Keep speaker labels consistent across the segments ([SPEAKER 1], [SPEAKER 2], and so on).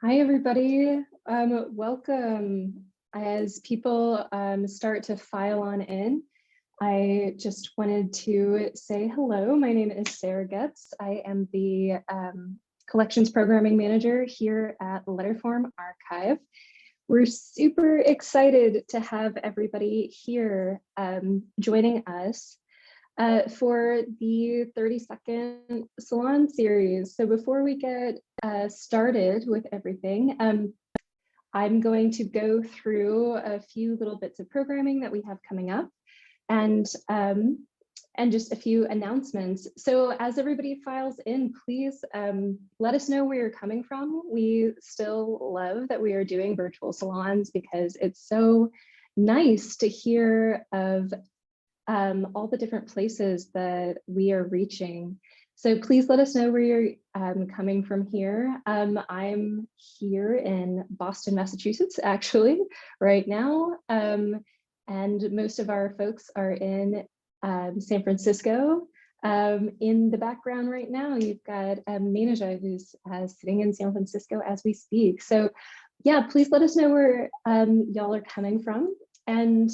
[SPEAKER 1] Hi, everybody. Welcome. As people start to file on in, I just wanted to say hello. My name is Sarah Getz. I am the Collections Programming Manager here at Letterform Archive. We're super excited to have everybody here joining us for the 30-second Salon series. So before we get started with everything, I'm going to go through a few little bits of programming that we have coming up and just a few announcements. So as everybody files in, please let us know where you're coming from. We still love that we are doing virtual salons because it's so nice to hear of all the different places that we are reaching. So please let us know where you're coming from here. I'm here in Boston, Massachusetts, actually, right now. And most of our folks are in San Francisco. In the background right now, you've got Maneja, who's sitting in San Francisco as we speak. So yeah, please let us know where y'all are coming from. And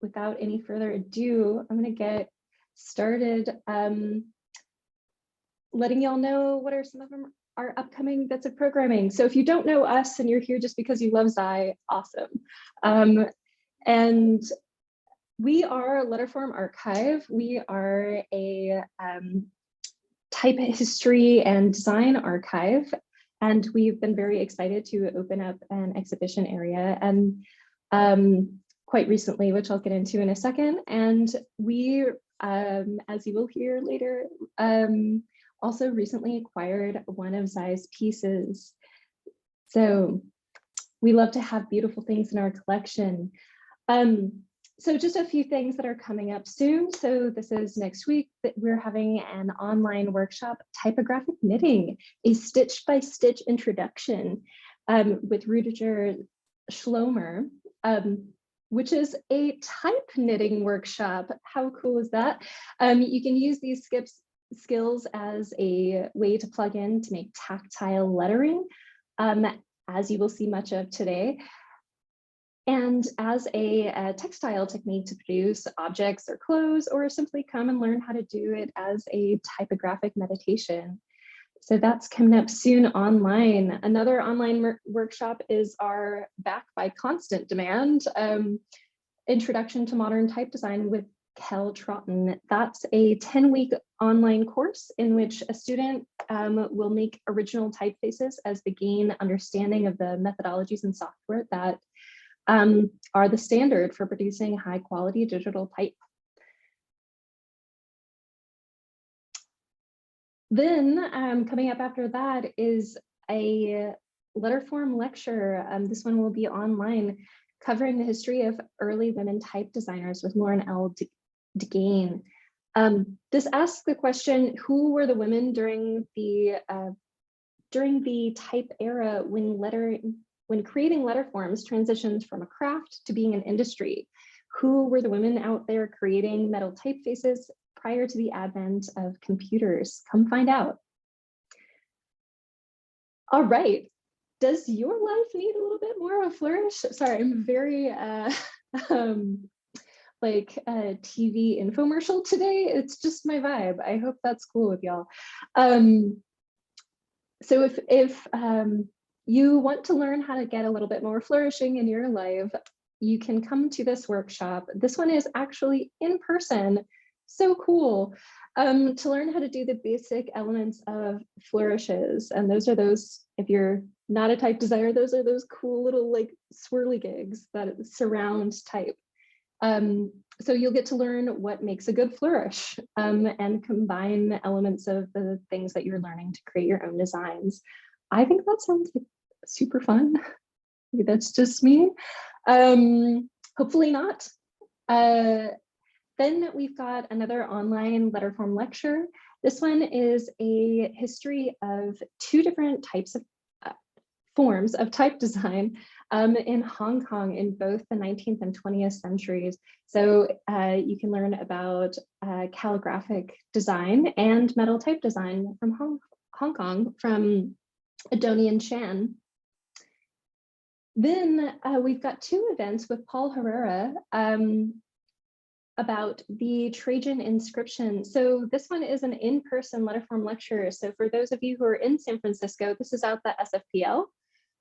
[SPEAKER 1] without any further ado, I'm going to get started letting y'all know what are some of our upcoming bits of programming. So if you don't know us and you're here just because you love Xi, awesome. And we are Letterform Archive. We are a type history and design archive. And we've been very excited to open up an exhibition area. And quite recently, which I'll get into in a second. And we, as you will hear later, also recently acquired one of Xi's pieces. So we love to have beautiful things in our collection. So just a few things that are coming up soon. So this is next week that we're having an online workshop, Typographic Knitting, a stitch-by-stitch introduction with Rudiger Schlomer. Which is a type knitting workshop. How cool is that? You can use these skills as a way to plug in to make tactile lettering, as you will see much of today, and as a textile technique to produce objects or clothes, or simply come and learn how to do it as a typographic meditation. So that's coming up soon online. Another online workshop is our Back by Constant Demand, Introduction to Modern Type Design with Kel Troughton. That's a 10-week online course in which a student will make original typefaces as they gain understanding of the methodologies and software that are the standard for producing high quality digital type. Then coming up after that is a Letterform lecture. This one will be online, covering the history of early women type designers with Lauren L. DeGain. This asks the question, who were the women during the type era when creating letterforms transitioned from a craft to being an industry? Who were the women out there creating metal typefaces prior to the advent of computers? Come find out. All right. Does your life need a little bit more of a flourish? Sorry, I'm very like a TV infomercial today. It's just my vibe. I hope that's cool with y'all. So if you want to learn how to get a little bit more flourishing in your life, you can come to this workshop. This one is actually in person. So cool. To learn how to do the basic elements of flourishes. And those are those, if you're not a type designer, those are those cool little like swirly gigs that surround type. So you'll get to learn what makes a good flourish and combine elements of the things that you're learning to create your own designs. I think that sounds like super fun. Maybe that's just me. Hopefully not. Then we've got another online letterform lecture. This one is a history of two different types of forms of type design in Hong Kong in both the 19th and 20th centuries. So you can learn about calligraphic design and metal type design from Hong Kong from Adonian Chan. Then we've got two events with Paul Herrera about the Trajan inscription. So this one is an in-person letterform lecture. So for those of you who are in San Francisco, this is out the SFPL,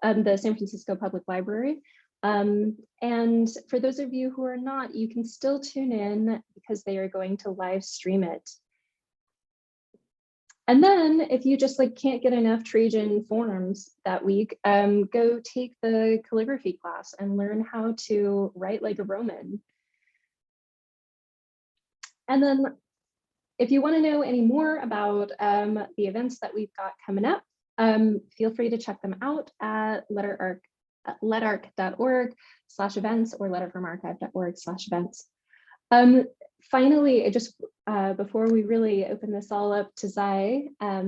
[SPEAKER 1] the San Francisco Public Library. And for those of you who are not, you can still tune in because they are going to live stream it. And then if you just like can't get enough Trajan forms that week, go take the calligraphy class and learn how to write like a Roman. And then if you want to know any more about the events that we've got coming up, feel free to check them out at letarc.org/events or letterformarchive.org/events. Finally, just before we really open this all up to Zai, I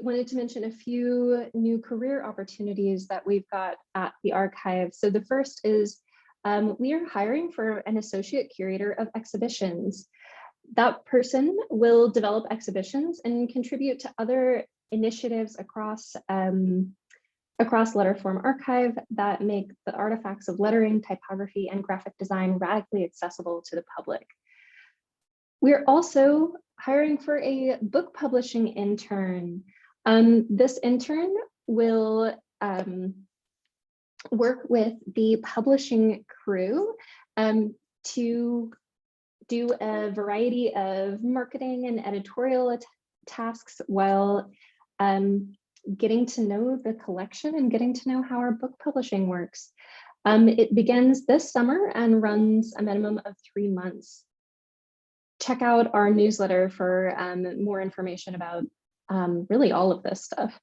[SPEAKER 1] wanted to mention a few new career opportunities that we've got at the archive. So the first is we are hiring for an associate curator of exhibitions. That person will develop exhibitions and contribute to other initiatives across Letterform Archive that make the artifacts of lettering, typography, and graphic design radically accessible to the public. We're also hiring for a book publishing intern. This intern will work with the publishing crew to do a variety of marketing and editorial tasks while getting to know the collection and getting to know how our book publishing works. It begins this summer and runs a minimum of 3 months. Check out our newsletter for more information about really all of this stuff.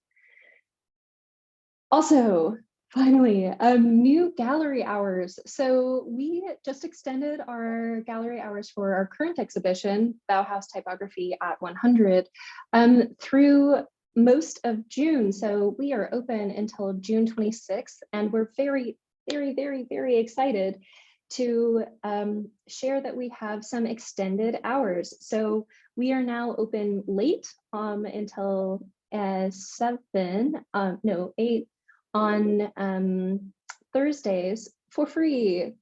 [SPEAKER 1] Also, finally, new gallery hours. So we just extended our gallery hours for our current exhibition, Bauhaus Typography at 100, through most of June. So we are open until June 26th, and we're very, very, very, very excited to share that we have some extended hours. So we are now open late until 8 on Thursdays for free.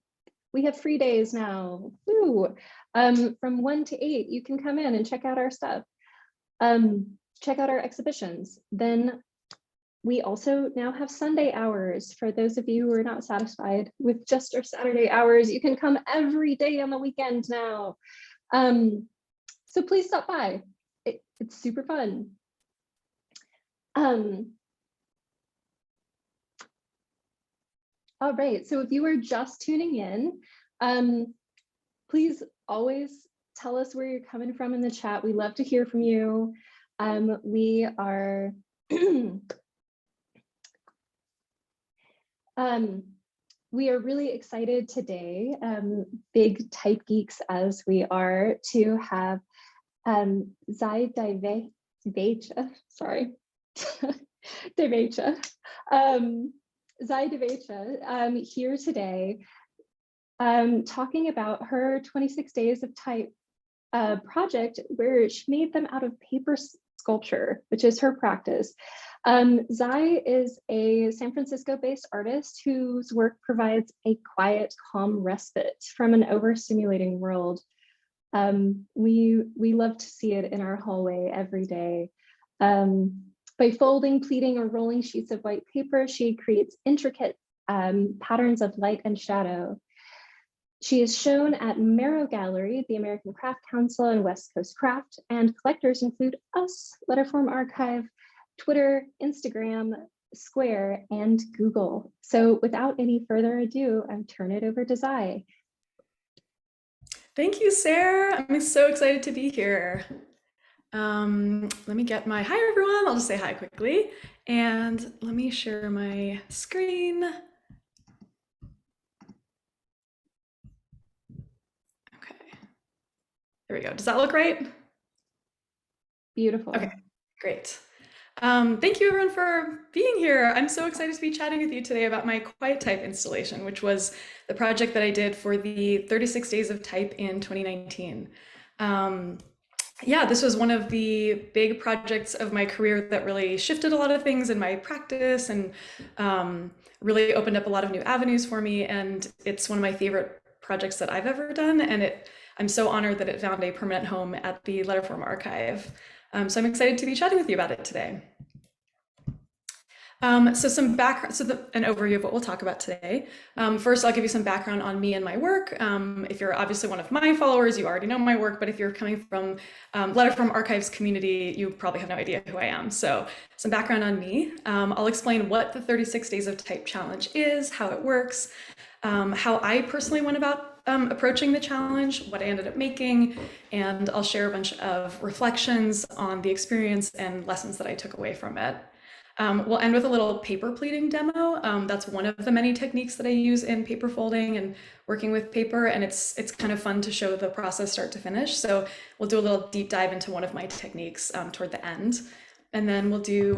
[SPEAKER 1] We have free days now. Woo. From 1 to 8, you can come in and check out our stuff. Check out our exhibitions. Then we also now have Sunday hours. For those of you who are not satisfied with just our Saturday hours, you can come every day on the weekend now. So please stop by. It's super fun. All right, so if you are just tuning in, please always tell us where you're coming from in the chat. We love to hear from you. We are we are really excited today, big type geeks as we are, to have Zai Divecha, sorry, Divecha, Zai Divecha here today, talking about her 26 days of type project where she made them out of paper sculpture, which is her practice. Zai is a San Francisco-based artist whose work provides a quiet, calm respite from an overstimulating world. We love to see it in our hallway every day. By folding, pleating, or rolling sheets of white paper, she creates intricate patterns of light and shadow. She is shown at Marrow Gallery, the American Craft Council, and West Coast Craft, and collectors include us, Letterform Archive, Twitter, Instagram, Square, and Google. So without any further ado, I'll turn it over to Zai.
[SPEAKER 2] Thank you, Sarah. I'm so excited to be here. Let me get my hi, everyone. I'll just say hi quickly. And let me share my screen. Okay. There we go. Does that look right?
[SPEAKER 1] Beautiful.
[SPEAKER 2] Okay, great. Thank you everyone for being here. I'm so excited to be chatting with you today about my Quiet Type installation, which was the project that I did for the 36 Days of Type in 2019. yeah, this was one of the big projects of my career that really shifted a lot of things in my practice and really opened up a lot of new avenues for me. And it's one of my favorite projects that I've ever done. And I'm so honored that it found a permanent home at the Letterform Archive. So I'm excited to be chatting with you about it today. So some background, an overview of what we'll talk about today. First, I'll give you some background on me and my work. If you're obviously one of my followers, you already know my work, but if you're coming from Letterform Archives community, you probably have no idea who I am. So some background on me. I'll explain what the 36 Days of Type Challenge is, how it works, how I personally went about approaching the challenge, what I ended up making, and I'll share a bunch of reflections on the experience and lessons that I took away from it. We'll end with a little paper pleating demo. That's one of the many techniques that I use in paper folding and working with paper, and it's kind of fun to show the process start to finish. So we'll do a little deep dive into one of my techniques toward the end, and then we'll do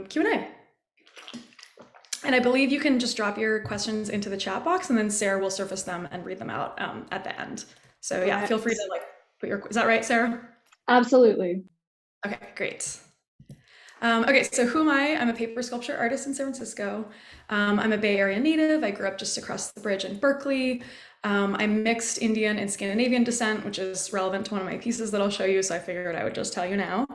[SPEAKER 2] Q&A. And I believe you can just drop your questions into the chat box, and then Sarah will surface them and read them out at the end. So yeah, feel free to put your, is that right, Sarah?
[SPEAKER 1] Absolutely.
[SPEAKER 2] Okay, great. Okay, so who am I? I'm a paper sculpture artist in San Francisco. I'm a Bay Area native. I grew up just across the bridge in Berkeley. I'm mixed Indian and Scandinavian descent, which is relevant to one of my pieces that I'll show you, so I figured I would just tell you now.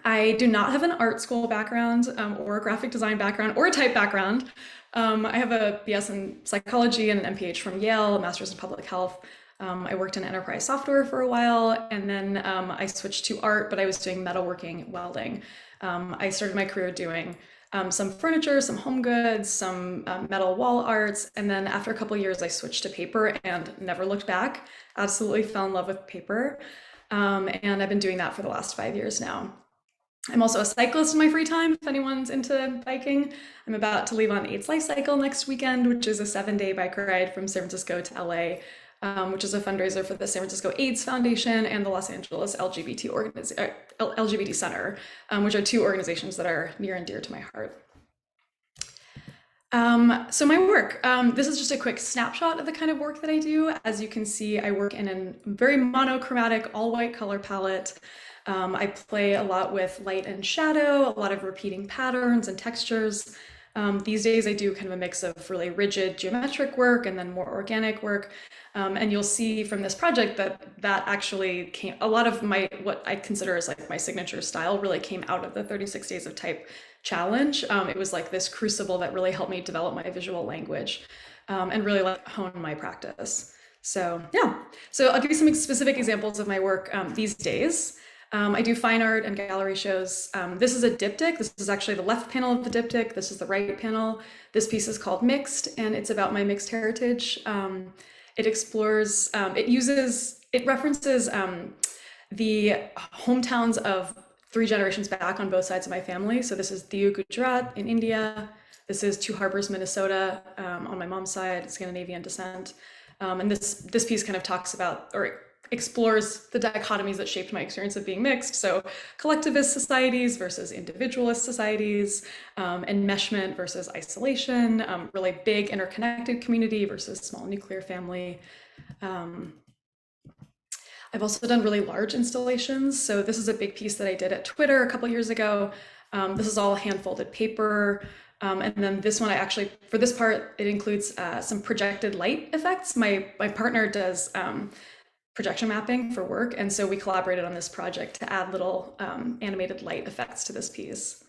[SPEAKER 2] I do not have an art school background or a graphic design background or a type background. I have a BS in psychology and an MPH from Yale, a master's in public health. I worked in enterprise software for a while, and then I switched to art, but I was doing metalworking, welding. I started my career doing some furniture, some home goods, some metal wall arts, and then after a couple of years, I switched to paper and never looked back. Absolutely fell in love with paper, and I've been doing that for the last 5 years now. I'm also a cyclist in my free time, if anyone's into biking. I'm about to leave on AIDS Life Cycle next weekend, which is a 7-day bike ride from San Francisco to LA, which is a fundraiser for the San Francisco AIDS Foundation and the Los Angeles LGBT Center, which are two organizations that are near and dear to my heart. So my work, this is just a quick snapshot of the kind of work that I do. As you can see, I work in a very monochromatic, all white color palette. I play a lot with light and shadow, a lot of repeating patterns and textures. These days I do kind of a mix of really rigid geometric work and then more organic work. And you'll see from this project that actually came, a lot of what I consider as like my signature style really came out of the 36 Days of Type challenge. It was like this crucible that really helped me develop my visual language and really like hone my practice. So yeah, so I'll give you some specific examples of my work these days. I do fine art and gallery shows. This is a diptych. This is actually the left panel of the diptych. This is the right panel. This piece is called Mixed, and it's about my mixed heritage. It explores, it references the hometowns of 3 generations back on both sides of my family. So this is Diu, Gujarat in India. This is Two Harbors, Minnesota on my mom's side, Scandinavian descent. And this piece kind of talks about, or explores the dichotomies that shaped my experience of being mixed. So collectivist societies versus individualist societies, enmeshment versus isolation, really big interconnected community versus small nuclear family. I've also done really large installations. So this is a big piece that I did at Twitter a couple years ago. This is all hand-folded paper. And then this one, for this part, it includes some projected light effects. My partner does projection mapping for work. And so we collaborated on this project to add little animated light effects to this piece.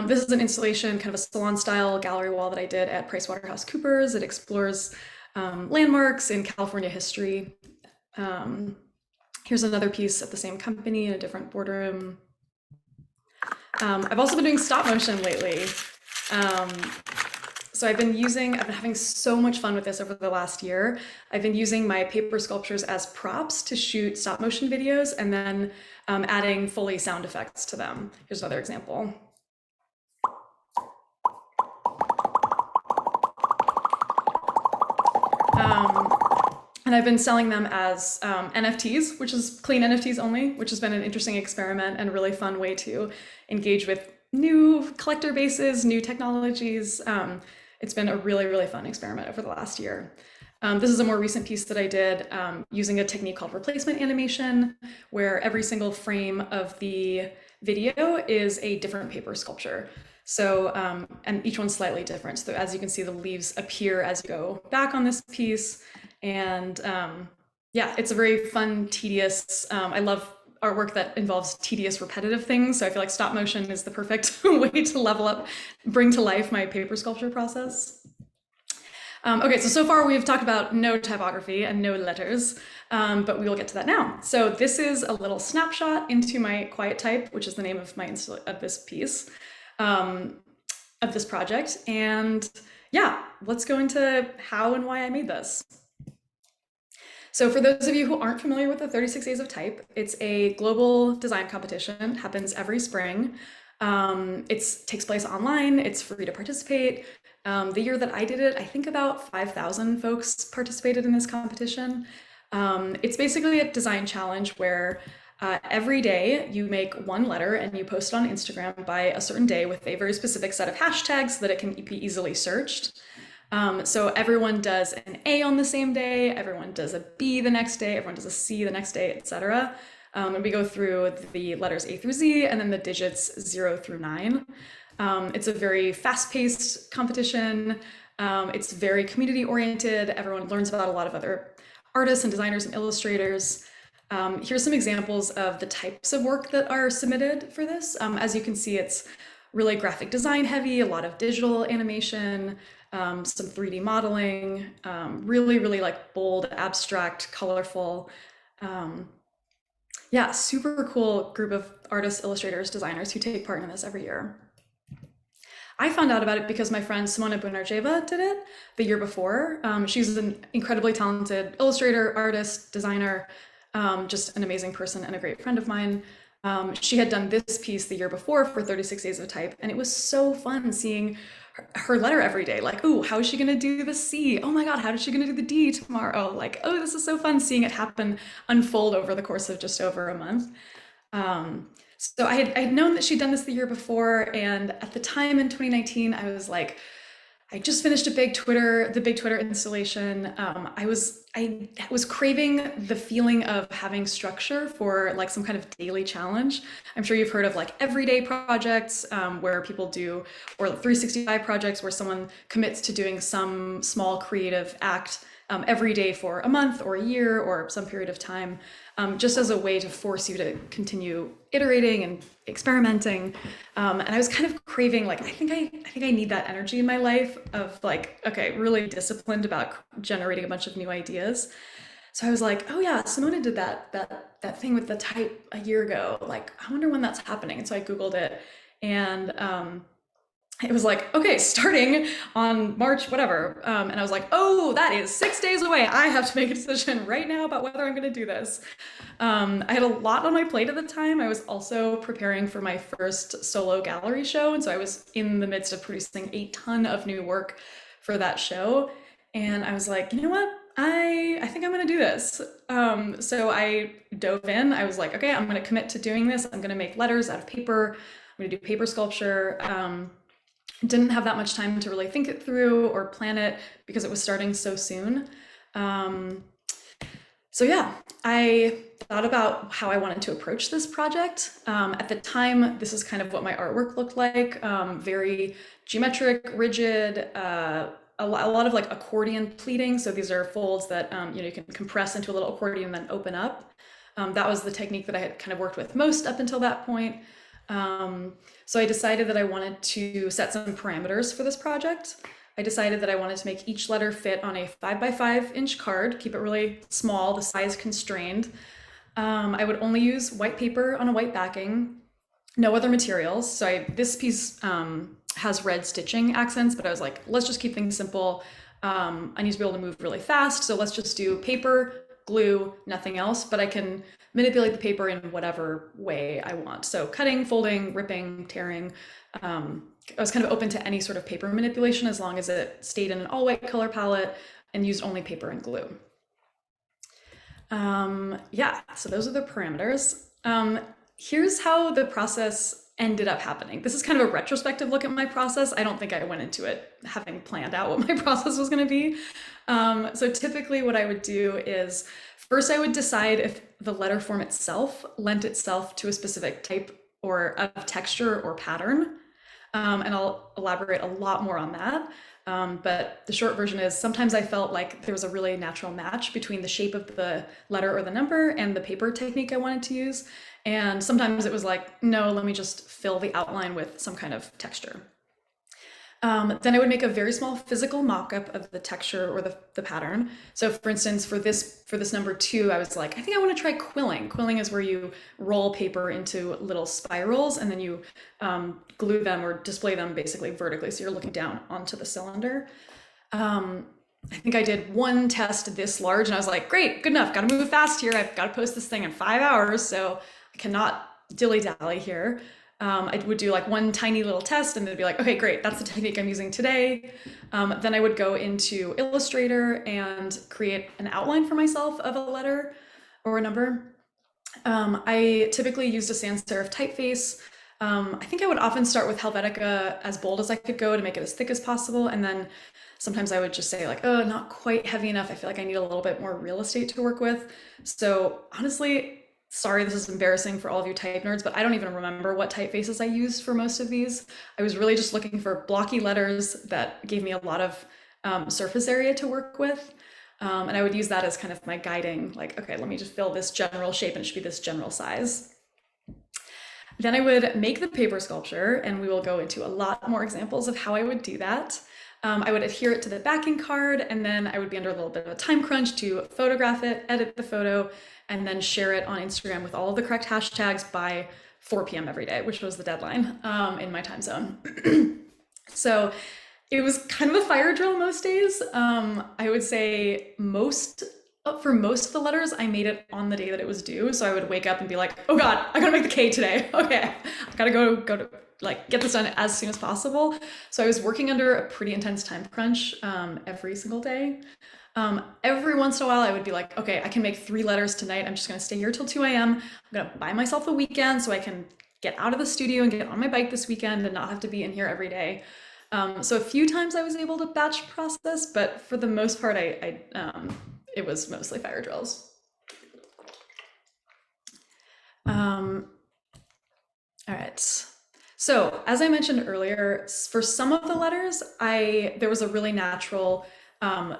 [SPEAKER 2] This is an installation, kind of a salon style gallery wall that I did at PricewaterhouseCoopers. It explores landmarks in California history. Here's another piece at the same company in a different boardroom. I've also been doing stop motion lately. So I've been having so much fun with this over the last year. I've been using my paper sculptures as props to shoot stop motion videos and then adding Foley sound effects to them. Here's another example. And I've been selling them as NFTs, which is clean NFTs only, which has been an interesting experiment and a really fun way to engage with new collector bases, new technologies. It's been a really, really fun experiment over the last year. This is a more recent piece that I did using a technique called replacement animation, where every single frame of the video is a different paper sculpture. So, and each one's slightly different. So as you can see, the leaves appear as you go back on this piece. And yeah, it's a very fun, tedious, I love artwork that involves tedious, repetitive things. So I feel like stop motion is the perfect way to level up, bring to life my paper sculpture process. Okay, so far we've talked about no typography and no letters, but we will get to that now. So this is a little snapshot into my quiet type, which is the name of this piece, of this project. And yeah, let's go into how and why I made this. So for those of you who aren't familiar with the 36 Days of Type, it's a global design competition, happens every spring. It takes place online, it's free to participate. The year that I did it, I think about 5,000 folks participated in this competition. It's basically a design challenge where every day you make one letter and you post it on Instagram by a certain day with a very specific set of hashtags so that it can be easily searched. So everyone does an A on the same day, everyone does a B the next day, everyone does a C the next day, etc. And we go through the letters A through Z and then the digits 0 through 9. It's a very fast-paced competition. It's very community-oriented. Everyone learns about a lot of other artists and designers and illustrators. Here's some examples of the types of work that are submitted for this. As you can see, it's really graphic design heavy, a lot of digital animation, some 3D modeling, really like bold, abstract, colorful. Yeah, super cool group of artists, illustrators, designers who take part in this every year. I found out about it because my friend Simona Bunarjeva did it the year before. She's an incredibly talented illustrator, artist, designer, just an amazing person and a great friend of mine. She had done this piece the year before for 36 Days of Type, and it was so fun seeing her letter every day. Like, ooh, how is she gonna do the C? Oh my God, how is she gonna do the D tomorrow? Like, oh, this is so fun seeing it happen, unfold over the course of just over a month. So I had known that she'd done this the year before, and at the time in 2019, I was like, I just finished the big Twitter installation. I was craving the feeling of having structure for like some kind of daily challenge. I'm sure you've heard of like everyday projects where people do, or 365 projects where someone commits to doing some small creative act every day for a month or a year or some period of time, just as a way to force you to continue iterating and experimenting. And I was kind of craving, like, I think I need that energy in my life of like, okay, really disciplined about generating a bunch of new ideas. So I was like, oh yeah, Simona did that thing with the type a year ago. Like, I wonder when that's happening. And so I Googled it, and it was like, okay, starting on March, whatever. And I was like, oh, that is 6 days away. I have to make a decision right now about whether I'm going to do this. I had a lot on my plate at the time. I was also preparing for my first solo gallery show. And so I was in the midst of producing a ton of new work for that show. And I was like, you know what? I think I'm going to do this. So I dove in. I was like, okay, I'm going to commit to doing this. I'm going to make letters out of paper. I'm going to do paper sculpture. Didn't have that much time to really think it through or plan it because it was starting so soon. So yeah, I thought about how I wanted to approach this project. At the time, this is kind of what my artwork looked like, very geometric, rigid, a lot of like accordion pleating. So these are folds that you can compress into a little accordion and then open up. That was the technique that I had kind of worked with most up until that point. So I decided that I wanted to set some parameters for this project. I decided that I wanted to make each letter fit on a 5x5 inch card, keep it really small, the size constrained. I would only use white paper on a white backing, no other materials. So this piece has red stitching accents, but I was like, let's just keep things simple. I need to be able to move really fast, so let's just do paper, glue, nothing else, but I can manipulate the paper in whatever way I want. So cutting, folding, ripping, tearing. I was kind of open to any sort of paper manipulation as long as it stayed in an all white color palette and used only paper and glue. Yeah, so those are the parameters. Here's how the process ended up happening. This is kind of a retrospective look at my process. I don't think I went into it having planned out what my process was going to be. So typically what I would do is first I would decide if the letter form itself lent itself to a specific type or of texture or pattern. And I'll elaborate a lot more on that. But the short version is sometimes I felt like there was a really natural match between the shape of the letter or the number and the paper technique I wanted to use. And sometimes it was like, no, let me just fill the outline with some kind of texture. Then I would make a very small physical mock-up of the texture or the pattern. So for instance, for this number 2, I was like, I think I want to try quilling. Quilling is where you roll paper into little spirals and then you glue them or display them basically vertically. So you're looking down onto the cylinder. I think I did one test this large and I was like, great, good enough. Got to move fast here. I've got to post this thing in 5 hours. So I cannot dilly-dally here. I would do like one tiny little test and then be like, okay, great, that's the technique I'm using today. Then I would go into Illustrator and create an outline for myself of a letter or a number. I typically used a sans serif typeface. I think I would often start with Helvetica as bold as I could go to make it as thick as possible. And then sometimes I would just say like, oh, not quite heavy enough. I feel like I need a little bit more real estate to work with. So honestly, sorry, this is embarrassing for all of you type nerds, but I don't even remember what typefaces I used for most of these. I was really just looking for blocky letters that gave me a lot of surface area to work with. And I would use that as kind of my guiding, like, okay, let me just fill this general shape and it should be this general size. Then I would make the paper sculpture, and we will go into a lot more examples of how I would do that. I would adhere it to the backing card, and then I would be under a little bit of a time crunch to photograph it, edit the photo, and then share it on Instagram with all of the correct hashtags by 4 p.m. every day, which was the deadline in my time zone. So it was kind of a fire drill most days. I would say for most of the letters, I made it on the day that it was due. So I would wake up and be like, oh God, I gotta make the K today. Okay, I gotta go to like get this done as soon as possible. So I was working under a pretty intense time crunch every single day. Every once in a while I would be like, okay, I can make 3 letters tonight. I'm just gonna stay here till 2 a.m. I'm gonna buy myself the weekend so I can get out of the studio and get on my bike this weekend and not have to be in here every day. So a few times I was able to batch process, but for the most part, it was mostly fire drills. All right. So as I mentioned earlier, for some of the letters, there was a really natural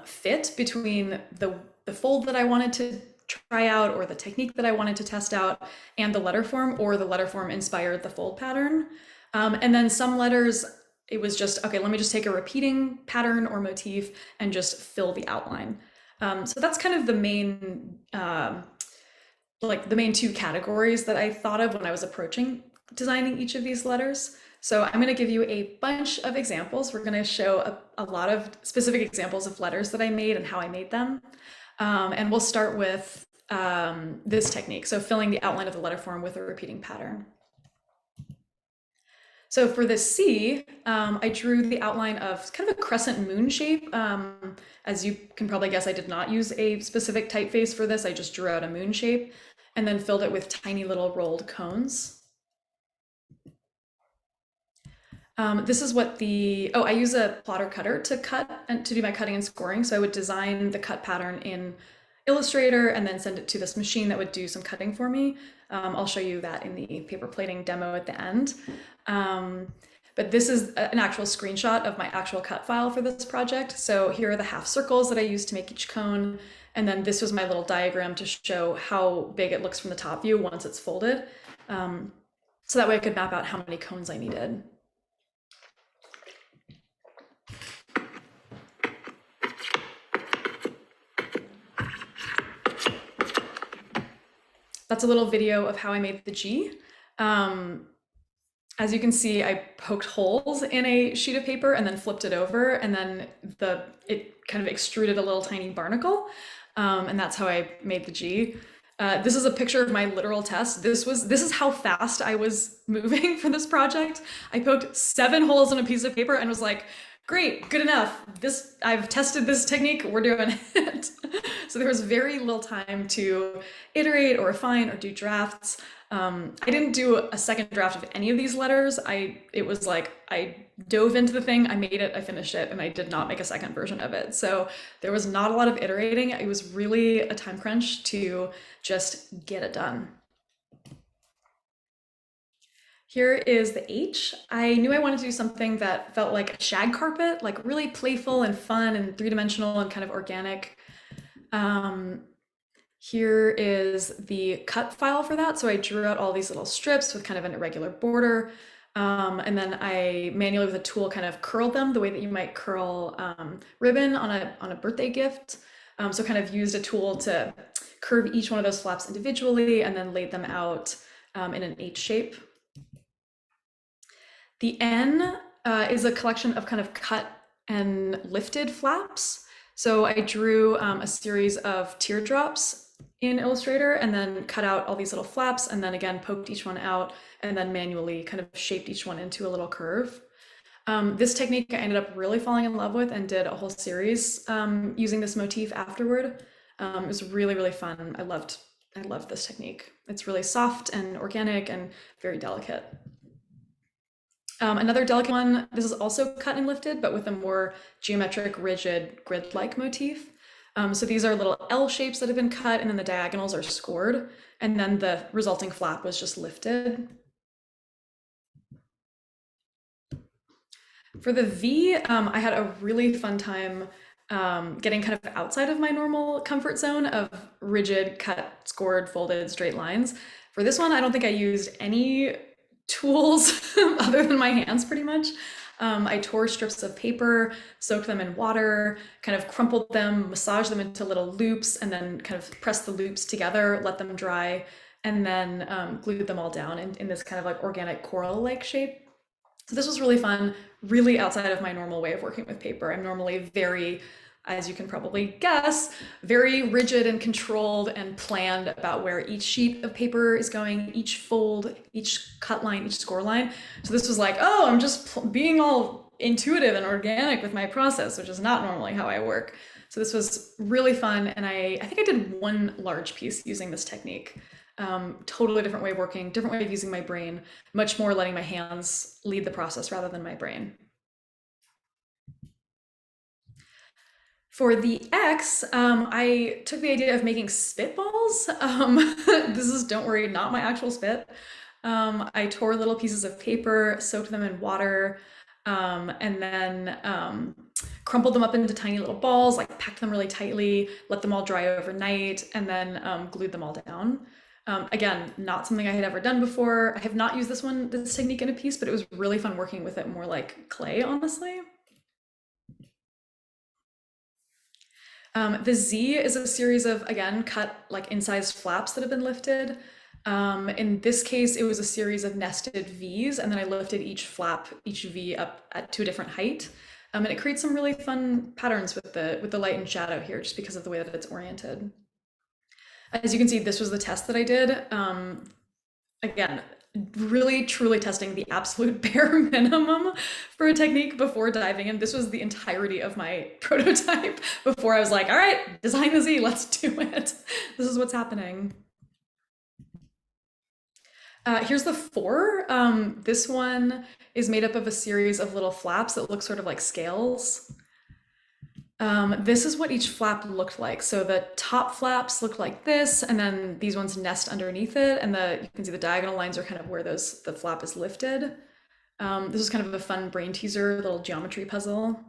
[SPEAKER 2] fit between the fold that I wanted to try out or the technique that I wanted to test out and the letter form, or the letter form inspired the fold pattern. And then some letters, it was just, okay, let me just take a repeating pattern or motif and just fill the outline. So that's kind of the main, the main 2 categories that I thought of when I was approaching designing each of these letters. So I'm going to give you a bunch of examples. We're going to show a lot of specific examples of letters that I made and how I made them. And we'll start with this technique. So filling the outline of the letter form with a repeating pattern. So for this C, I drew the outline of kind of a crescent moon shape. As you can probably guess, I did not use a specific typeface for this. I just drew out a moon shape and then filled it with tiny little rolled cones. This is what I use a plotter cutter to cut and to do my cutting and scoring. So I would design the cut pattern in Illustrator and then send it to this machine that would do some cutting for me. I'll show you that in the paper plating demo at the end. But this is an actual screenshot of my actual cut file for this project. So here are the half circles that I used to make each cone. And then this was my little diagram to show how big it looks from the top view once it's folded. So that way I could map out how many cones I needed. That's a little video of how I made the G. As you can see, I poked holes in a sheet of paper and then flipped it over, and then it kind of extruded a little tiny barnacle, and that's how I made the G. This is a picture of my literal test. This is how fast I was moving for this project. I poked 7 holes in a piece of paper and was like, great, good enough. I've tested this technique, we're doing it. So there was very little time to iterate or refine or do drafts. I didn't do a second draft of any of these letters. It was like I dove into the thing, I made it, I finished it, and I did not make a second version of it. So there was not a lot of iterating. It was really a time crunch to just get it done. Here is the H. I knew I wanted to do something that felt like a shag carpet, like really playful and fun and three-dimensional and kind of organic. Um, Here is the cut file for that. So I drew out all these little strips with kind of an irregular border. And then I manually with a tool kind of curled them the way that you might curl ribbon on a birthday gift. So kind of used a tool to curve each one of those flaps individually and then laid them out in an H shape. The N is a collection of kind of cut and lifted flaps. So I drew a series of teardrops in Illustrator and then cut out all these little flaps and then again poked each one out and then manually kind of shaped each one into a little curve. This technique I ended up really falling in love with and did a whole series using this motif afterward. It was really, really fun. I loved this technique. It's really soft and organic and very delicate. Another delicate one, this is also cut and lifted, but with a more geometric, rigid, grid-like motif. So these are little L shapes that have been cut, and then the diagonals are scored, and then the resulting flap was just lifted. For the V, I had a really fun time getting kind of outside of my normal comfort zone of rigid, cut, scored, folded, straight lines. For this one, I don't think I used any tools other than my hands pretty much. I tore strips of paper, soaked them in water, kind of crumpled them, massaged them into little loops, and then kind of pressed the loops together, let them dry, and then glued them all down in this kind of like organic coral-like shape. So this was really fun, really outside of my normal way of working with paper. I'm normally very, as you can probably guess, very rigid and controlled and planned about where each sheet of paper is going, each fold, each cut line, each score line. So this was like, oh, I'm just being all intuitive and organic with my process, which is not normally how I work. So this was really fun. And I think I did one large piece using this technique. Totally different way of working, different way of using my brain, much more letting my hands lead the process rather than my brain. For the X, I took the idea of making spitballs. This is, don't worry, not my actual spit. I tore little pieces of paper, soaked them in water, and then crumpled them up into tiny little balls, like packed them really tightly, let them all dry overnight, and then glued them all down. Again, not something I had ever done before. I have not used this technique in a piece, but it was really fun working with it more like clay, honestly. The Z is a series of, again, cut like incised flaps that have been lifted. In this case, it was a series of nested V's, and then I lifted each flap, each V up to a different height. And it creates some really fun patterns with the light and shadow here, just because of the way that it's oriented. As you can see, this was the test that I did. Again, really truly testing the absolute bare minimum for a technique before diving in. This was the entirety of my prototype before I was like, all right, design the Z, let's do it. This is what's happening. Here's the 4. This one is made up of a series of little flaps that look sort of like scales. This is what each flap looked like. So the top flaps look like this, and then these ones nest underneath it, and you can see the diagonal lines are kind of where the flap is lifted. This is kind of a fun brain teaser, little geometry puzzle.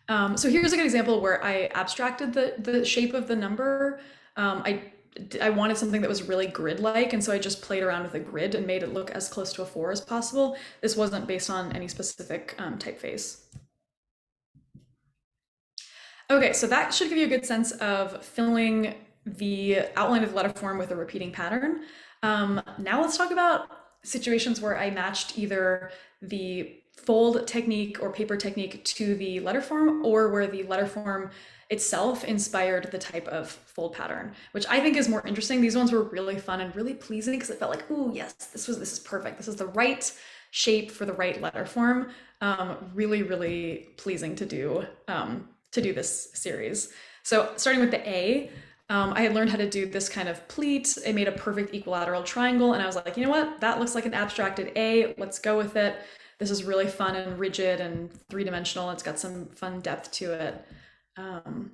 [SPEAKER 2] So here's a good example where I abstracted the shape of the number. I wanted something that was really grid-like, and so I just played around with a grid and made it look as close to a 4 as possible. This wasn't based on any specific typeface. Okay, so that should give you a good sense of filling the outline of the letter form with a repeating pattern. Now let's talk about situations where I matched either the fold technique or paper technique to the letter form, or where the letter form itself inspired the type of fold pattern, which I think is more interesting. These ones were really fun and really pleasing because it felt like, ooh, yes, this is perfect. This is the right shape for the right letter form. Really, really pleasing to do this series. So starting with the A, I had learned how to do this kind of pleat. It made a perfect equilateral triangle, and I was like, you know what? That looks like an abstracted A. Let's go with it. This is really fun and rigid and three-dimensional. It's got some fun depth to it. Um,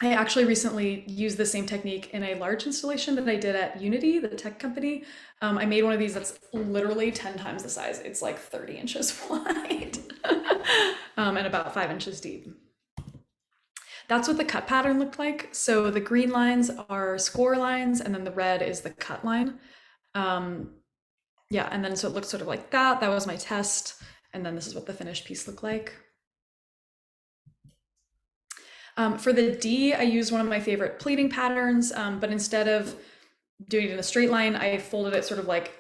[SPEAKER 2] I actually recently used the same technique in a large installation that I did at Unity, the tech company. I made one of these that's literally 10 times the size. It's like 30 inches wide and about 5 inches deep. That's what the cut pattern looked like. So the green lines are score lines, and then the red is the cut line. Yeah, and then so it looks sort of like that. That was my test. And then this is what the finished piece looked like. For the D, I used one of my favorite pleating patterns, but instead of doing it in a straight line, I folded it sort of like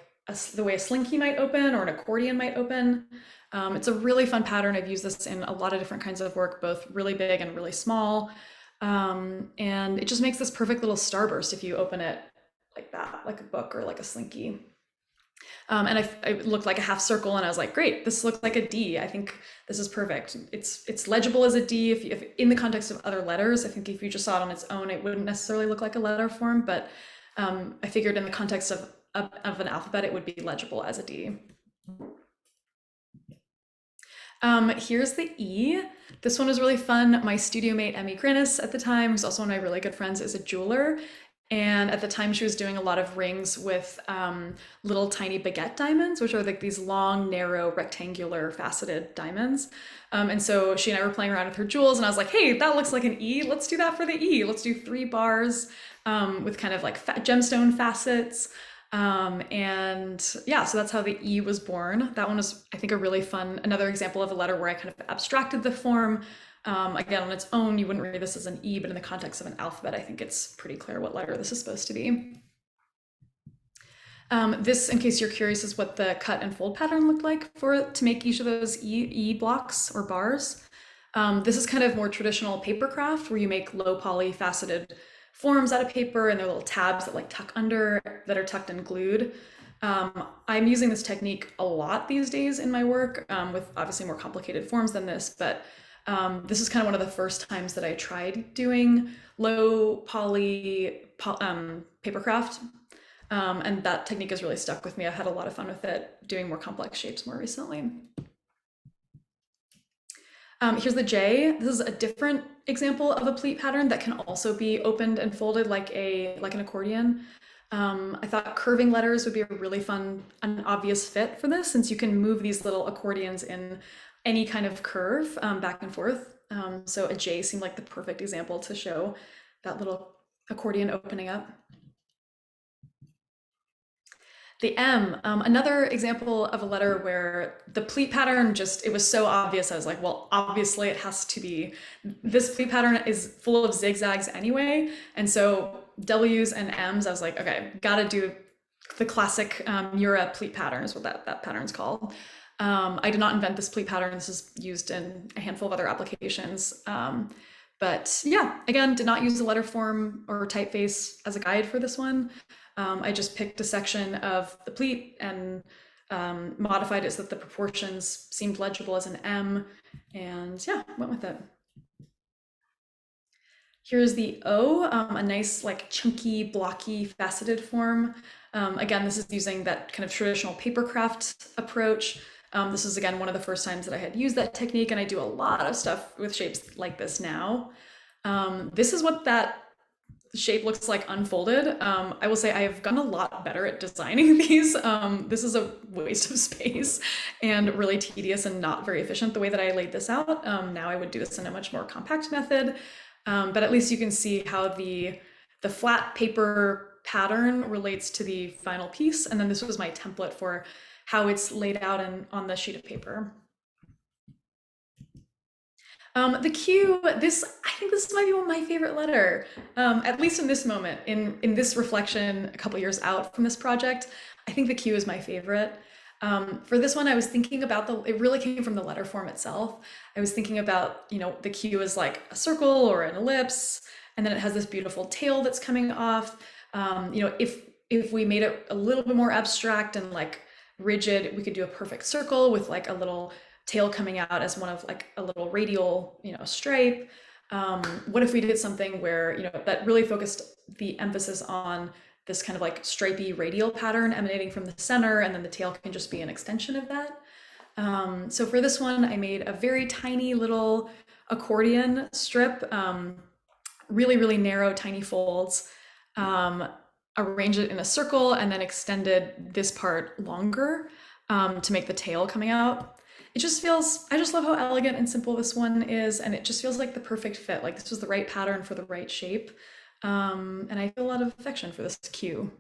[SPEAKER 2] the way a slinky might open or an accordion might open. It's a really fun pattern. I've used this in a lot of different kinds of work, both really big and really small. And it just makes this perfect little starburst if you open it like that, like a book or like a slinky. And I looked like a half circle, and I was like, great, this looks like a D. I think this is perfect. It's legible as a D if in the context of other letters. I think if you just saw it on its own, it wouldn't necessarily look like a letter form, but I figured in the context of an alphabet, it would be legible as a D. Here's the E. This one was really fun. My studio mate, Emmy Grannis, at the time, who's also one of my really good friends, is a jeweler. And at the time, she was doing a lot of rings with little tiny baguette diamonds, which are like these long, narrow, rectangular, faceted diamonds. And so she and I were playing around with her jewels, and I was like, hey, that looks like an E. Let's do that for the E. Let's do 3 bars with kind of like gemstone facets. And yeah, so that's how the E was born. That one was, I think, a really fun, another example of a letter where I kind of abstracted the form. Again, on its own, you wouldn't read this as an E, but in the context of an alphabet, I think it's pretty clear what letter this is supposed to be. This, in case you're curious, is what the cut and fold pattern looked like to make each of those E blocks or bars. This is kind of more traditional paper craft where you make low poly faceted forms out of paper, and there are little tabs that like tuck under that are tucked and glued. I'm using this technique a lot these days in my work with obviously more complicated forms than this, but this is kind of one of the first times that I tried doing low poly paper craft. And that technique has really stuck with me. I've had a lot of fun with it, doing more complex shapes more recently. Here's the J. This is a different example of a pleat pattern that can also be opened and folded like an accordion. I thought curving letters would be a really fun and obvious fit for this, since you can move these little accordions in any kind of curve back and forth. So a J seemed like the perfect example to show that little accordion opening up. The M, another example of a letter where the pleat pattern it was so obvious. I was like, well, obviously it has to be, this pleat pattern is full of zigzags anyway. And so W's and M's, I was like, okay, gotta do the classic Mura pleat pattern is what that pattern's called. I did not invent this pleat pattern. This is used in a handful of other applications. But yeah, again, did not use the letter form or typeface as a guide for this one. I just picked a section of the pleat and modified it so that the proportions seemed legible as an M, and yeah, went with it. Here's the O, a nice like chunky, blocky, faceted form. Again, this is using that kind of traditional paper craft approach. This is again one of the first times that I had used that technique, and I do a lot of stuff with shapes like this now. This is what that shape looks like unfolded. I will say I have gotten a lot better at designing these. This is a waste of space and really tedious and not very efficient the way that I laid this out. Now I would do this in a much more compact method, but at least you can see how the flat paper pattern relates to the final piece. And then this was my template for how it's laid out on the sheet of paper. The Q, I think this might be my favorite letter, at least in this moment, in this reflection a couple years out from this project. I think the Q is my favorite. For this one, I was thinking about it really came from the letter form itself. I was thinking about, the Q is like a circle or an ellipse, and then it has this beautiful tail that's coming off. If we made it a little bit more abstract and like rigid, we could do a perfect circle with like a little tail coming out as one of like a little radial, stripe. What if we did something where, that really focused the emphasis on this kind of like stripy radial pattern emanating from the center, and then the tail can just be an extension of that. So for this one, I made a very tiny little accordion strip, really, really narrow, tiny folds, arranged it in a circle, and then extended this part longer to make the tail coming out. It just feels, I just love how elegant and simple this one is, and it just feels like the perfect fit. Like this was the right pattern for the right shape. And I feel a lot of affection for this cue.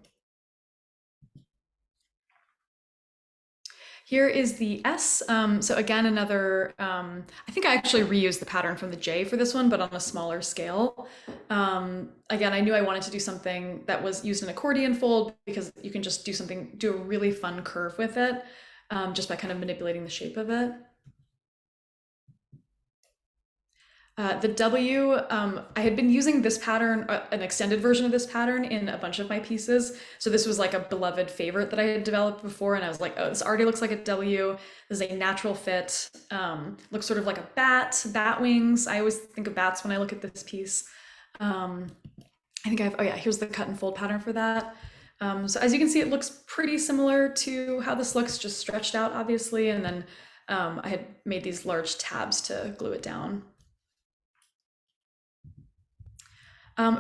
[SPEAKER 2] Here is the S. So again, another, I think I actually reused the pattern from the J for this one, but on a smaller scale. Again, I knew I wanted to do something that was used an accordion fold, because you can just do a really fun curve with it, just by kind of manipulating the shape of it. The W, I had been using this pattern, an extended version of this pattern in a bunch of my pieces. So this was like a beloved favorite that I had developed before, and I was like, oh, this already looks like a W. This is a natural fit. Looks sort of like a bat wings. I always think of bats when I look at this piece. I think I have, oh yeah, here's the cut and fold pattern for that. So as you can see, it looks pretty similar to how this looks, just stretched out, obviously. And then I had made these large tabs to glue it down.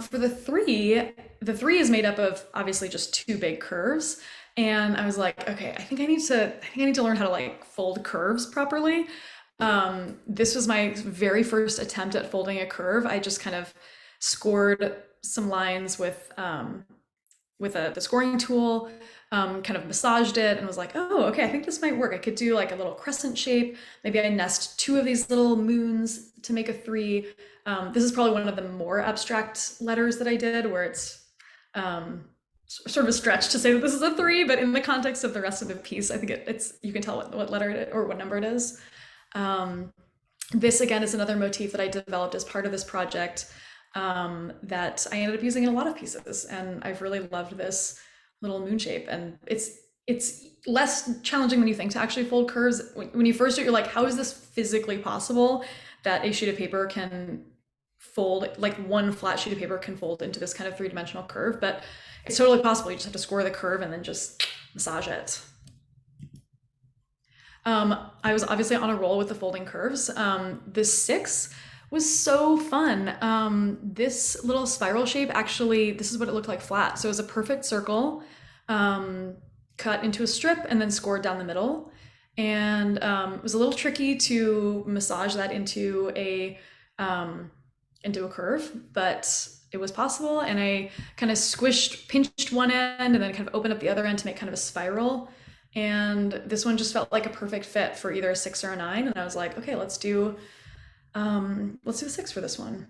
[SPEAKER 2] For the three is made up of obviously just two big curves. And I was like, okay, I think I need to learn how to like fold curves properly. This was my very first attempt at folding a curve. I just kind of scored some lines with the scoring tool, kind of massaged it and was like, oh, okay, I think this might work. I could do like a little crescent shape. Maybe I nest two of these little moons to make a three. This is probably one of the more abstract letters that I did, where it's sort of a stretch to say that this is a three, but in the context of the rest of the piece, I think it's you can tell what letter it is, or what number it is. This again is another motif that I developed as part of this project, that I ended up using in a lot of pieces, and I've really loved this little moon shape. And it's less challenging than you think to actually fold curves. When you first do it, you're like, how is this physically possible that a sheet of paper can fold, like one flat sheet of paper can fold into this kind of three-dimensional curve? But it's totally possible. You just have to score the curve and then just massage it. I was obviously on a roll with the folding curves. This 6 was so fun. This little spiral shape, actually, this is what it looked like flat. So it was a perfect circle, cut into a strip and then scored down the middle. And it was a little tricky to massage that into a curve, but it was possible. And I kind of pinched one end and then kind of opened up the other end to make kind of a spiral. And this one just felt like a perfect fit for either a 6 or a 9. And I was like, okay, let's do the 6 for this one.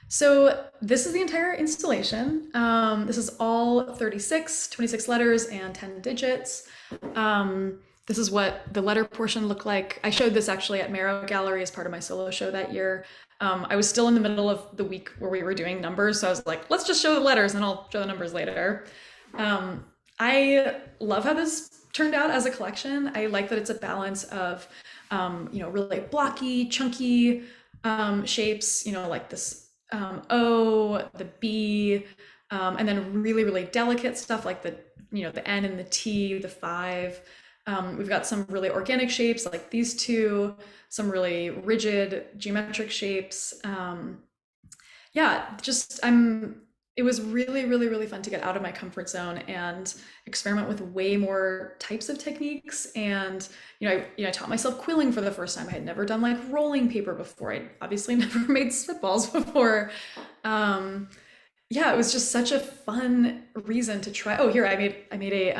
[SPEAKER 2] So this is the entire installation. This is all 26 letters and 10 digits. This is what the letter portion looked like. I showed this actually at Marrow Gallery as part of my solo show that year. I was still in the middle of the week where we were doing numbers, so I was like, let's just show the letters and I'll show the numbers later. I love how this turned out as a collection. I like that it's a balance of, really blocky, chunky shapes, like this O, the B, and then really, really delicate stuff like the N and the T, the 5. We've got some really organic shapes like these two, some really rigid geometric shapes. It was really, really, really fun to get out of my comfort zone and experiment with way more types of techniques. And, I taught myself quilling for the first time. I had never done like rolling paper before. I'd obviously never made spitballs before. It was just such a fun reason to try. Oh, here, I made a,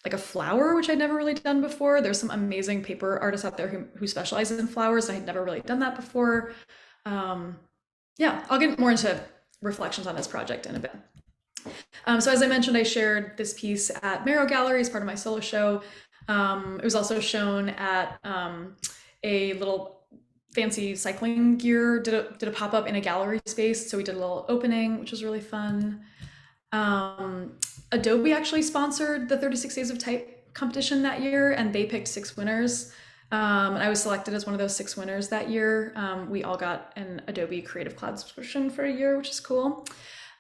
[SPEAKER 2] like a flower, which I'd never really done before. There's some amazing paper artists out there who specialize in flowers. I had never really done that before. I'll get more into reflections on this project in a bit. So as I mentioned, I shared this piece at Marrow Gallery as part of my solo show. It was also shown at a little fancy cycling gear, did a pop-up in a gallery space. So we did a little opening, which was really fun. Adobe actually sponsored the 36 Days of Type competition that year, and they picked 6 winners. And I was selected as one of those 6 winners that year. We all got an Adobe Creative Cloud subscription for a year, which is cool.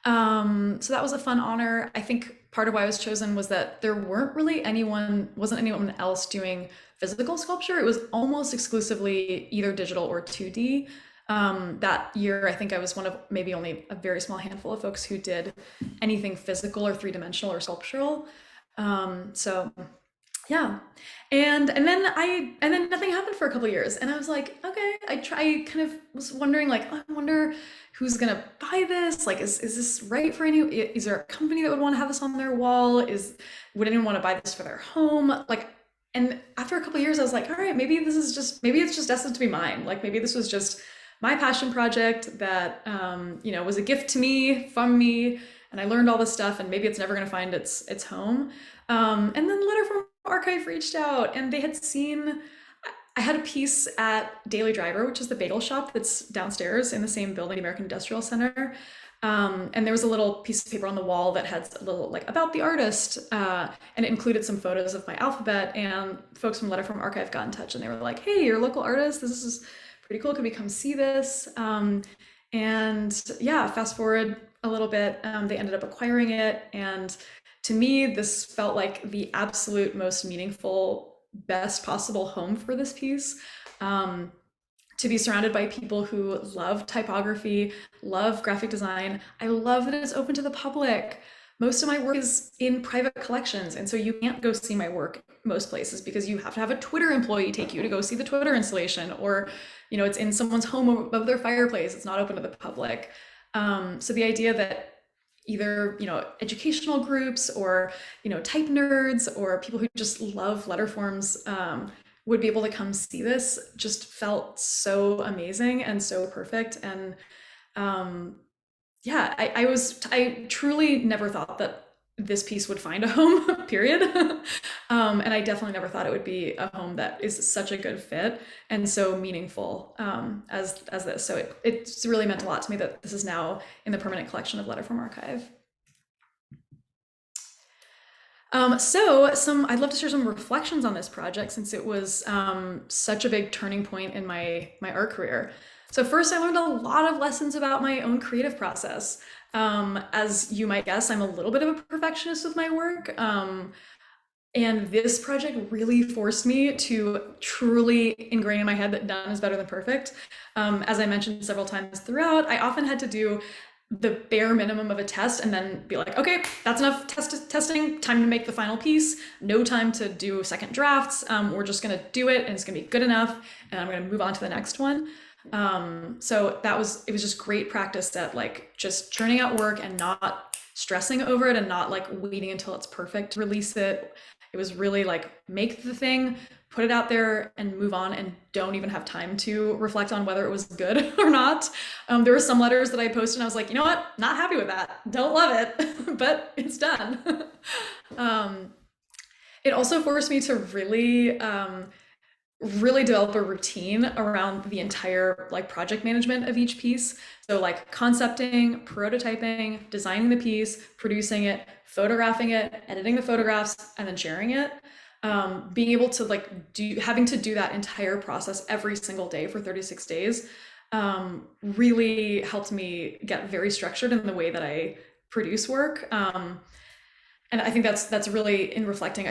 [SPEAKER 2] So that was a fun honor. I think part of why I was chosen was that there wasn't anyone else doing physical sculpture. It was almost exclusively either digital or 2D. That year, I think I was one of maybe only a very small handful of folks who did anything physical or three-dimensional or sculptural. So yeah. And then nothing happened for a couple of years. And I was like, okay, I kind of was wondering like, oh, I wonder who's gonna buy this? Like, is this right for is there a company that would want to have this on their wall? Would anyone want to buy this for their home? Like, and after a couple of years, I was like, all right, maybe it's just destined to be mine. Like maybe this was just my passion project that was a gift to me from me, and I learned all this stuff, and maybe it's never gonna find its home. And then Letter from Archive reached out, and they had seen I had a piece at Daily Driver, which is the bagel shop that's downstairs in the same building, American Industrial Center. And there was a little piece of paper on the wall that had a little like about the artist, and it included some photos of my alphabet. And folks from Letter from Archive got in touch, and they were like, "Hey, you're a local artist. This is pretty cool. Could we come see this?" And yeah, fast forward a little bit, they ended up acquiring it, and to me, this felt like the absolute most meaningful, best possible home for this piece. To be surrounded by people who love typography, love graphic design. I love that it's open to the public. Most of my work is in private collections, and so you can't go see my work most places because you have to have a Twitter employee take you to go see the Twitter installation, or it's in someone's home above their fireplace. It's not open to the public. So the idea that either educational groups or type nerds or people who just love letter forms would be able to come see this just felt so amazing and so perfect. And yeah, I truly never thought that this piece would find a home, period. And I definitely never thought it would be a home that is such a good fit and so meaningful as this. So it's really meant a lot to me that this is now in the permanent collection of Letter from Archive. I'd love to share some reflections on this project since it was such a big turning point in my art career. So first, I learned a lot of lessons about my own creative process. As you might guess, I'm a little bit of a perfectionist with my work. And this project really forced me to truly ingrain in my head that done is better than perfect. As I mentioned several times throughout, I often had to do the bare minimum of a test and then be like, okay, that's enough testing, time to make the final piece, no time to do second drafts. We're just gonna do it and it's gonna be good enough and I'm gonna move on to the next one. So it was just great practice at like just churning out work and not stressing over it and not like waiting until it's perfect to release it. It was really like make the thing, put it out there and move on and don't even have time to reflect on whether it was good or not. There were some letters that I posted and I was like, you know what? Not happy with that. Don't love it, but it's done. It also forced me to really develop a routine around the entire like project management of each piece. So like concepting, prototyping, designing the piece, producing it, photographing it, editing the photographs, and then sharing it. Being able to like having to do that entire process every single day for 36 days really helped me get very structured in the way that I produce work. And I think that's really, in reflecting,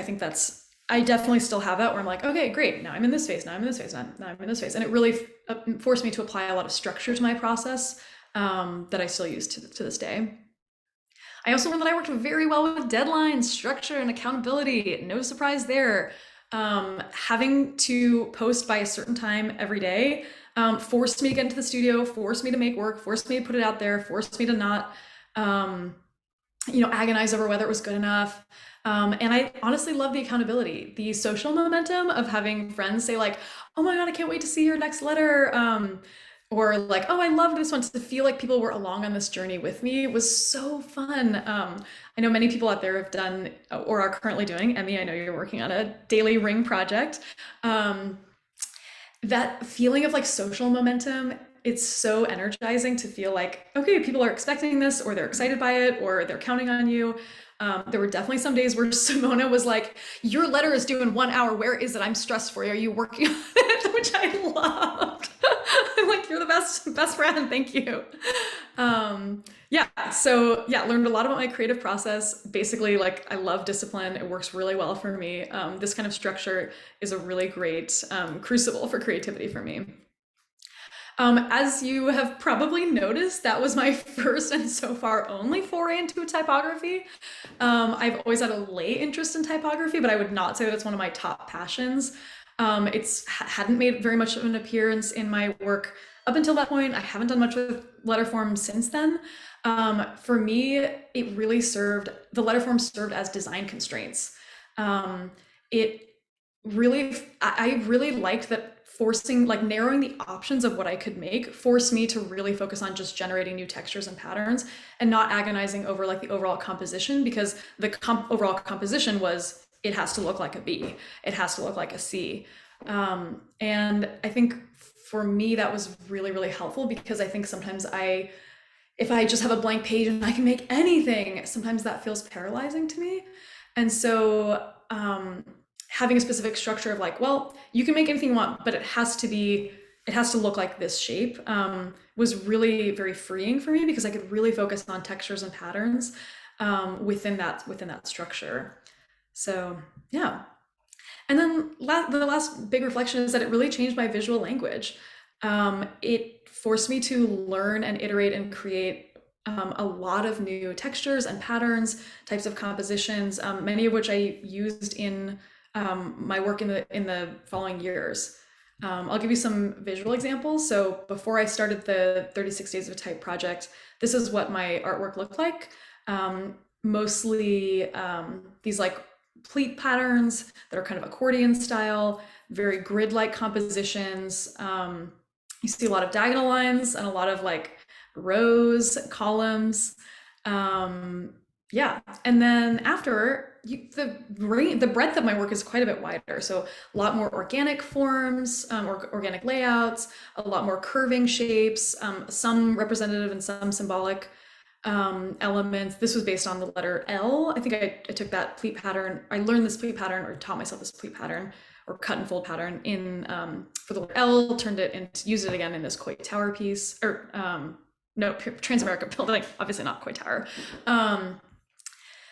[SPEAKER 2] I definitely still have that where I'm like, okay, great, now I'm in this phase, now I'm in this phase, now I'm in this phase. And it really forced me to apply a lot of structure to my process that I still use to this day. I also learned that I worked very well with deadlines, structure, and accountability. No surprise there. Having to post by a certain time every day forced me to get into the studio, forced me to make work, forced me to put it out there, forced me to not agonize over whether it was good enough. And I honestly love the accountability, the social momentum of having friends say like, oh my God, I can't wait to see your next letter. Or like, oh, I love this one. To feel like people were along on this journey with me was so fun. I know many people out there have done or are currently doing. Emmy, I know you're working on a daily ring project. That feeling of like social momentum, it's so energizing to feel like, okay, people are expecting this or they're excited by it or they're counting on you. There were definitely some days where Simona was like, "Your letter is due in 1 hour. Where is it? I'm stressed for you. Are you working on it?" Which I loved. I'm like, "You're the best friend. Thank you." Yeah, so yeah, learned a lot about my creative process. Basically, like I love discipline. It works really well for me. This kind of structure is a really great crucible for creativity for me. As you have probably noticed, that was my first and so far only foray into typography. I've always had a late interest in typography, but I would not say that it's one of my top passions. It's hadn't made very much of an appearance in my work up until that point. I haven't done much with letterform since then. For me, it really served, the letterform served as design constraints. It really, I really liked that forcing, like narrowing the options of what I could make forced me to really focus on just generating new textures and patterns and not agonizing over like the overall composition, because the overall composition was, it has to look like a B, it has to look like a C. And I think for me that was really, really helpful, because I think sometimes if I just have a blank page and I can make anything, sometimes that feels paralyzing to me. And so having a specific structure of like, well, you can make anything you want, but it has to look like this shape, was really very freeing for me, because I could really focus on textures and patterns within that structure. So yeah. And then the last big reflection is that it really changed my visual language. It forced me to learn and iterate and create a lot of new textures and patterns, types of compositions, many of which I used in my work in the following years. I'll give you some visual examples. So before I started the 36 Days of Type project, this is what my artwork looked like. Mostly these like pleat patterns that are kind of accordion style, very grid-like compositions. You see a lot of diagonal lines and a lot of like rows, columns. Yeah, and then after, the breadth of my work is quite a bit wider. So a lot more organic forms, or organic layouts, a lot more curving shapes, some representative and some symbolic elements. This was based on the letter L. I think I took that pleat pattern. I learned this pleat pattern, or taught myself this pleat pattern or cut and fold pattern in for the letter L, turned it and used it again in this Coit Tower piece, or no, Transamerica building, obviously not Coit Tower.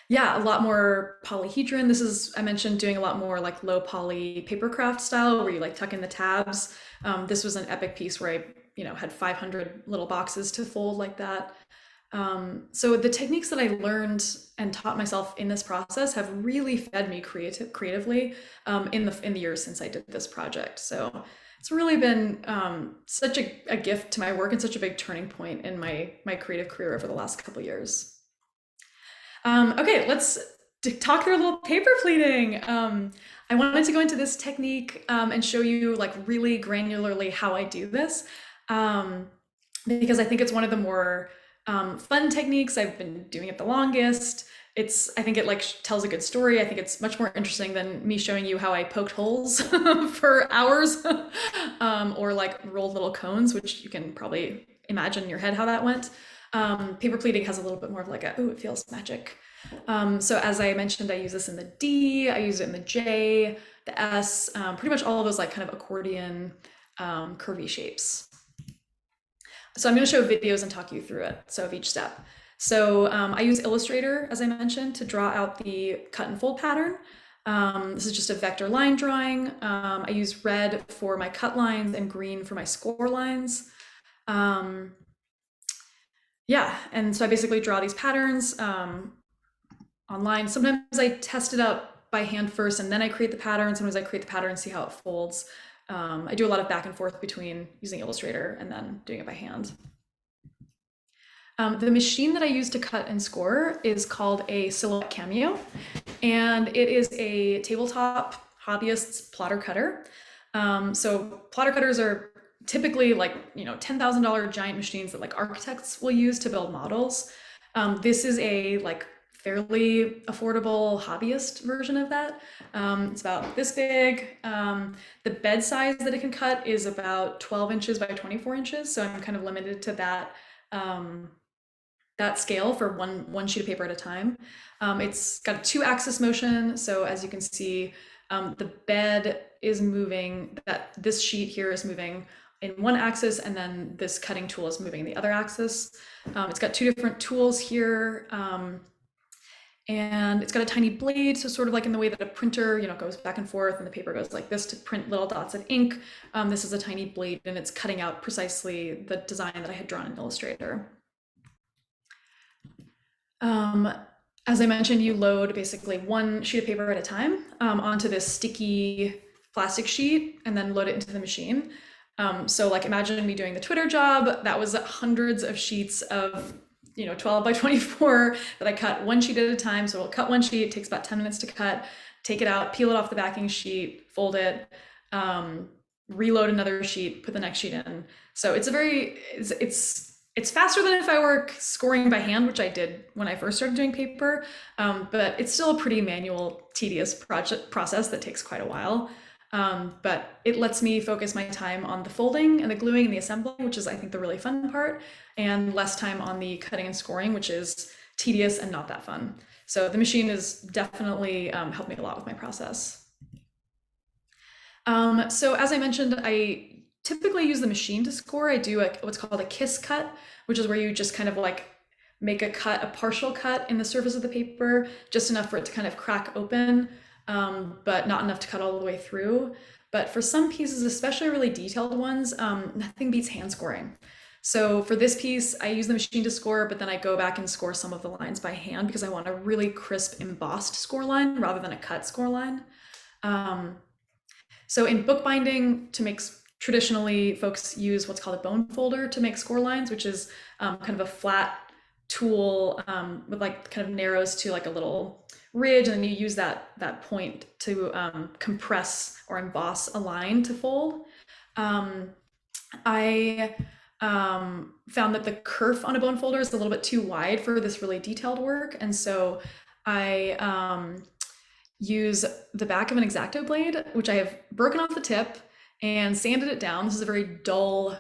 [SPEAKER 2] Yeah, a lot more polyhedron. This is, I mentioned doing a lot more like low poly paper craft style where you like tuck in the tabs. This was an epic piece where I, had 500 little boxes to fold like that. So the techniques that I learned and taught myself in this process have really fed me creatively in the years since I did this project. So it's really been such a gift to my work and such a big turning point in my creative career over the last couple of years. Okay, let's talk through a little paper pleating. I wanted to go into this technique and show you like really granularly how I do this, because I think it's one of the more fun techniques. I've been doing it the longest. I think it like tells a good story. I think it's much more interesting than me showing you how I poked holes for hours or like rolled little cones, which you can probably imagine in your head how that went. Paper pleating has a little bit more of like it feels magic. So as I mentioned, I use this in the D, I use it in the J, the S, pretty much all of those like kind of accordion curvy shapes. So I'm going to show videos and talk you through it, so of each step. So I use Illustrator, as I mentioned, to draw out the cut and fold pattern. This is just a vector line drawing. I use red for my cut lines and green for my score lines. Yeah, and so I basically draw these patterns online. Sometimes I test it out by hand first and then I create the pattern. Sometimes I create the pattern and see how it folds. I do a lot of back and forth between using Illustrator and then doing it by hand. The machine that I use to cut and score is called a Silhouette Cameo, and it is a tabletop hobbyist's plotter cutter. So plotter cutters are typically like $10,000 giant machines that like architects will use to build models. This is a like fairly affordable hobbyist version of that. It's about this big. The bed size that it can cut is about 12 inches by 24 inches. So I'm kind of limited to that that scale for one sheet of paper at a time. It's got a 2-axis motion, so as you can see, the bed is moving, that this sheet here is moving in one axis, and then this cutting tool is moving in the other axis. It's got 2 different tools here, and it's got a tiny blade, so sort of like in the way that a printer, goes back and forth and the paper goes like this to print little dots of ink. This is a tiny blade, and it's cutting out precisely the design that I had drawn in Illustrator. As I mentioned, you load basically one sheet of paper at a time onto this sticky plastic sheet and then load it into the machine. So like imagine me doing the Twitter job, that was hundreds of sheets of 12 by 24 that I cut one sheet at a time. So we'll cut one sheet, it takes about 10 minutes to cut, take it out, peel it off the backing sheet, fold it, reload another sheet, put the next sheet in. So it's faster than if I were scoring by hand, which I did when I first started doing paper, but it's still a pretty manual, tedious process that takes quite a while. But it lets me focus my time on the folding and the gluing and the assembling, which is, I think, the really fun part, and less time on the cutting and scoring, which is tedious and not that fun. So the machine has definitely helped me a lot with my process. So as I mentioned, I typically use the machine to score. I do what's called a kiss cut, which is where you just kind of like make a partial cut in the surface of the paper, just enough for it to kind of crack open, but not enough to cut all the way through. But for some pieces, especially really detailed ones, nothing beats hand scoring. So for this piece, I use the machine to score, but then I go back and score some of the lines by hand because I want a really crisp embossed score line rather than a cut score line. So in bookbinding, traditionally folks use what's called a bone folder to make score lines, which is kind of a flat tool with like kind of narrows to like a little ridge, and then you use that point to compress or emboss a line to fold. I found that the kerf on a bone folder is a little bit too wide for this really detailed work, and so I use the back of an X-Acto blade, which I have broken off the tip and sanded it down. This is a very dull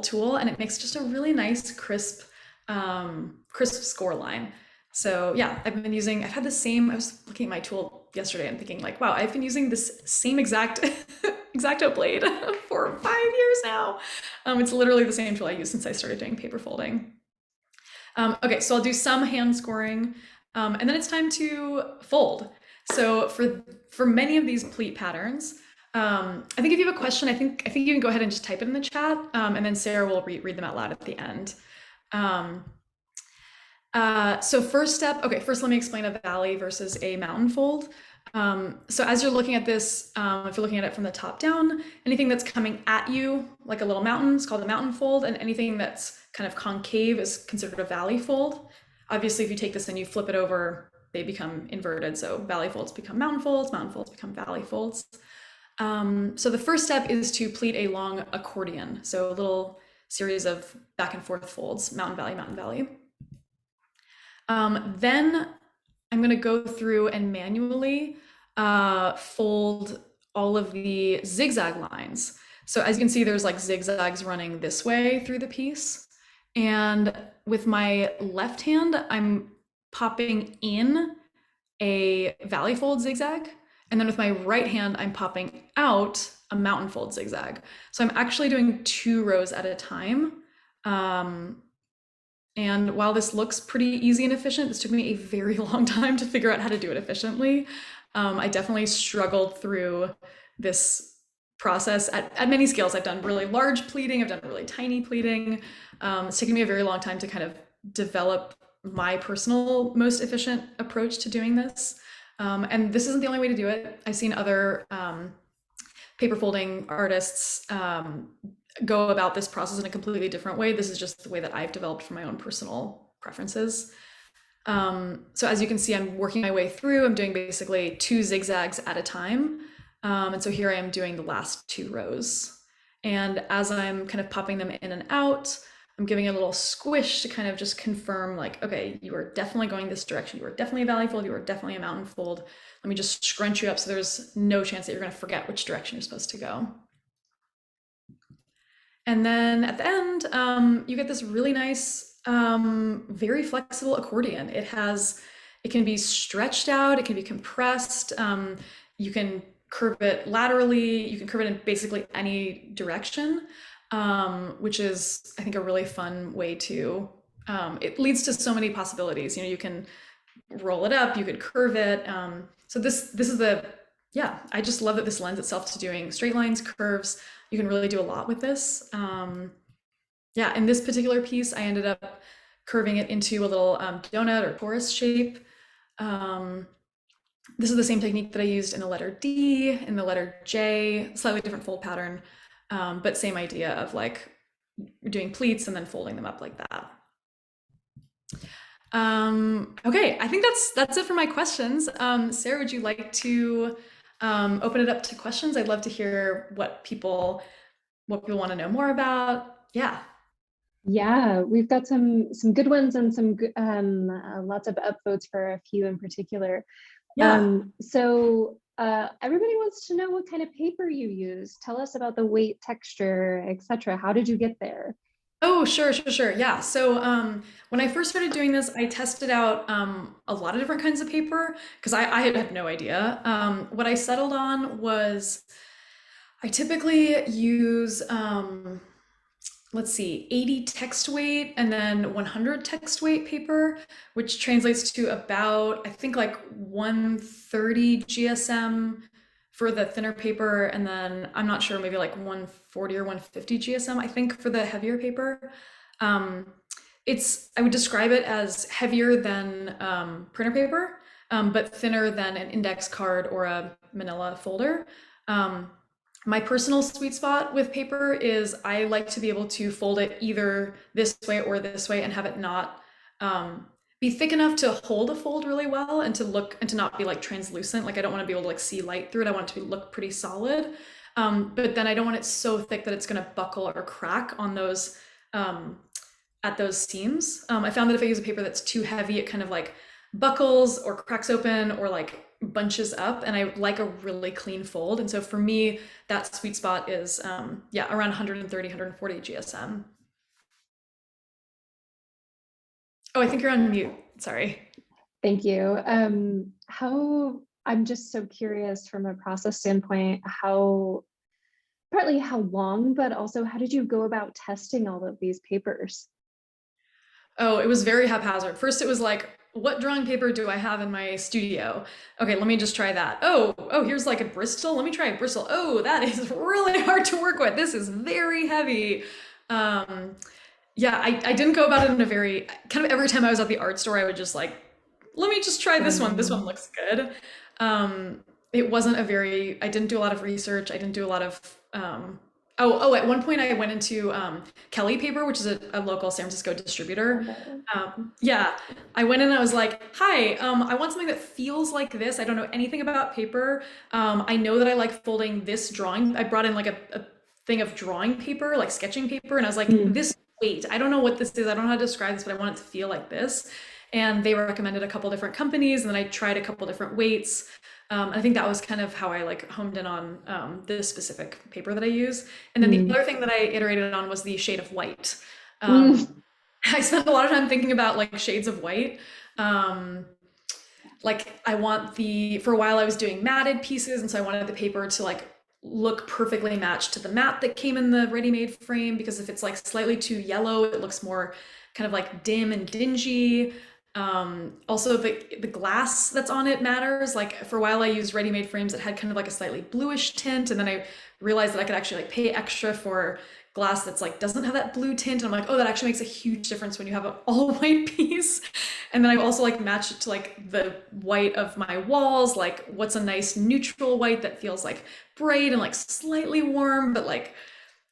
[SPEAKER 2] tool, and it makes just a really nice crisp score line. So yeah, I've had the same, I was looking at my tool yesterday and thinking like, wow, I've been using this same exact X-Acto blade for 5 years now. It's literally the same tool I use since I started doing paper folding. Okay, so I'll do some hand scoring, and then it's time to fold. So for many of these pleat patterns, I think if you have a question, I think you can go ahead and just type it in the chat, and then Sarah will read them out loud at the end. So first let me explain a valley versus a mountain fold. So as you're looking at this, if you're looking at it from the top down, anything that's coming at you like a little mountain is called a mountain fold, and anything that's kind of concave is considered a valley fold. Obviously, if you take this and you flip it over, they become inverted. So valley folds become mountain folds become valley folds. So the first step is to pleat a long accordion. So a little series of back and forth folds, mountain, valley. Then I'm going to go through and manually fold all of the zigzag lines. So as you can see, there's like zigzags running this way through the piece. And with my left hand, I'm popping in a valley fold zigzag. And then with my right hand, I'm popping out a mountain fold zigzag. So I'm actually doing 2 rows at a time. And while this looks pretty easy and efficient, this took me a very long time to figure out how to do it efficiently. I definitely struggled through this process at many scales. I've done really large pleating, I've done really tiny pleating. It's taken me a very long time to kind of develop my personal most efficient approach to doing this. And this isn't the only way to do it. I've seen other paper folding artists go about this process in a completely different way. This is just the way that I've developed for my own personal preferences. So as you can see, I'm working my way through. I'm doing basically 2 zigzags at a time. And so here I am doing the last 2 rows. And as I'm kind of popping them in and out, I'm giving it a little squish to kind of just confirm like, okay, you are definitely going this direction. You are definitely a valley fold. You are definitely a mountain fold. Let me just scrunch you up so there's no chance that you're going to forget which direction you're supposed to go. And then at the end, you get this really nice Very flexible accordion. It can be stretched out, it can be compressed. You can curve it laterally, you can curve it in basically any direction, which is, I think, a really fun way to, it leads to so many possibilities. You know, you can roll it up, you could curve it. So this is yeah, I just love that this lends itself to doing straight lines, curves. You can really do a lot with this. Yeah, in this particular piece, I ended up curving it into a little donut or torus shape. Um, this is the same technique that I used in the letter D, in the letter J, slightly different fold pattern, but same idea of like doing pleats and then folding them up like that. Okay, I think that's it for my questions. Sarah, would you like to open it up to questions? I'd love to hear what people want to know more about. Yeah.
[SPEAKER 1] Yeah, we've got some good ones and some lots of upvotes for a few in particular.
[SPEAKER 2] Yeah.
[SPEAKER 1] Everybody wants to know what kind of paper you use. Tell us about the weight, texture, etc. How did you get there?
[SPEAKER 2] Oh, sure. Yeah. So when I first started doing this, I tested out a lot of different kinds of paper because I had no idea. What I settled on was I typically use let's see, 80 text weight and then 100 text weight paper, which translates to about, I think, like 130 GSM for the thinner paper. And then I'm not sure, maybe like 140 or 150 GSM, I think, for the heavier paper. Um, I would describe it as heavier than printer paper, but thinner than an index card or a manila folder. Um, my personal sweet spot with paper is I like to be able to fold it either this way or this way and have it not be thick enough to hold a fold really well and to not be like translucent. Like I don't want to be able to like see light through it. I want it to look pretty solid. But then I don't want it so thick that it's going to buckle or crack on those at those seams. I found that if I use a paper that's too heavy, it kind of like buckles or cracks open or like bunches up, and I like a really clean fold. And so for me, that sweet spot is yeah, around 130, 140 GSM. Oh, I think you're on mute. Sorry.
[SPEAKER 1] Thank you. I'm just so curious from a process standpoint, partly how long, but also how did you go about testing all of these papers?
[SPEAKER 2] Oh, it was very haphazard. First, it was like, what drawing paper do I have in my studio? Okay, let me just try that. Here's like a Bristol. Let me try a Bristol. Oh, that is really hard to work with. This is very heavy. Um, yeah, I didn't go about it in a very kind of every time I was at the art store, I would just like, let me just try this one. This one looks good. It wasn't a very, I didn't do a lot of research. I didn't do a lot of, at one point I went into Kelly Paper, which is a local San Francisco distributor. Yeah, I went in and I was like, hi, I want something that feels like this. I don't know anything about paper. I know that I like folding this drawing. I brought in like a thing of drawing paper, like sketching paper, and I was like, this weight, I don't know what this is. I don't know how to describe this, but I want it to feel like this. And they recommended a couple different companies, and then I tried a couple different weights. I think that was kind of how I like homed in on this specific paper that I use. And then the other thing that I iterated on was the shade of white. I spent a lot of time thinking about like shades of white. Like I want for a while I was doing matted pieces, and so I wanted the paper to like look perfectly matched to the mat that came in the ready-made frame, because if it's like slightly too yellow, it looks more kind of like dim and dingy. Also the glass that's on it matters. Like for a while I used ready-made frames that had kind of like a slightly bluish tint, and then I realized that I could actually like pay extra for glass that's like doesn't have that blue tint. And I'm like, oh, that actually makes a huge difference when you have an all white piece. And then I've also like matched it to like the white of my walls, like what's a nice neutral white that feels like bright and like slightly warm, but like,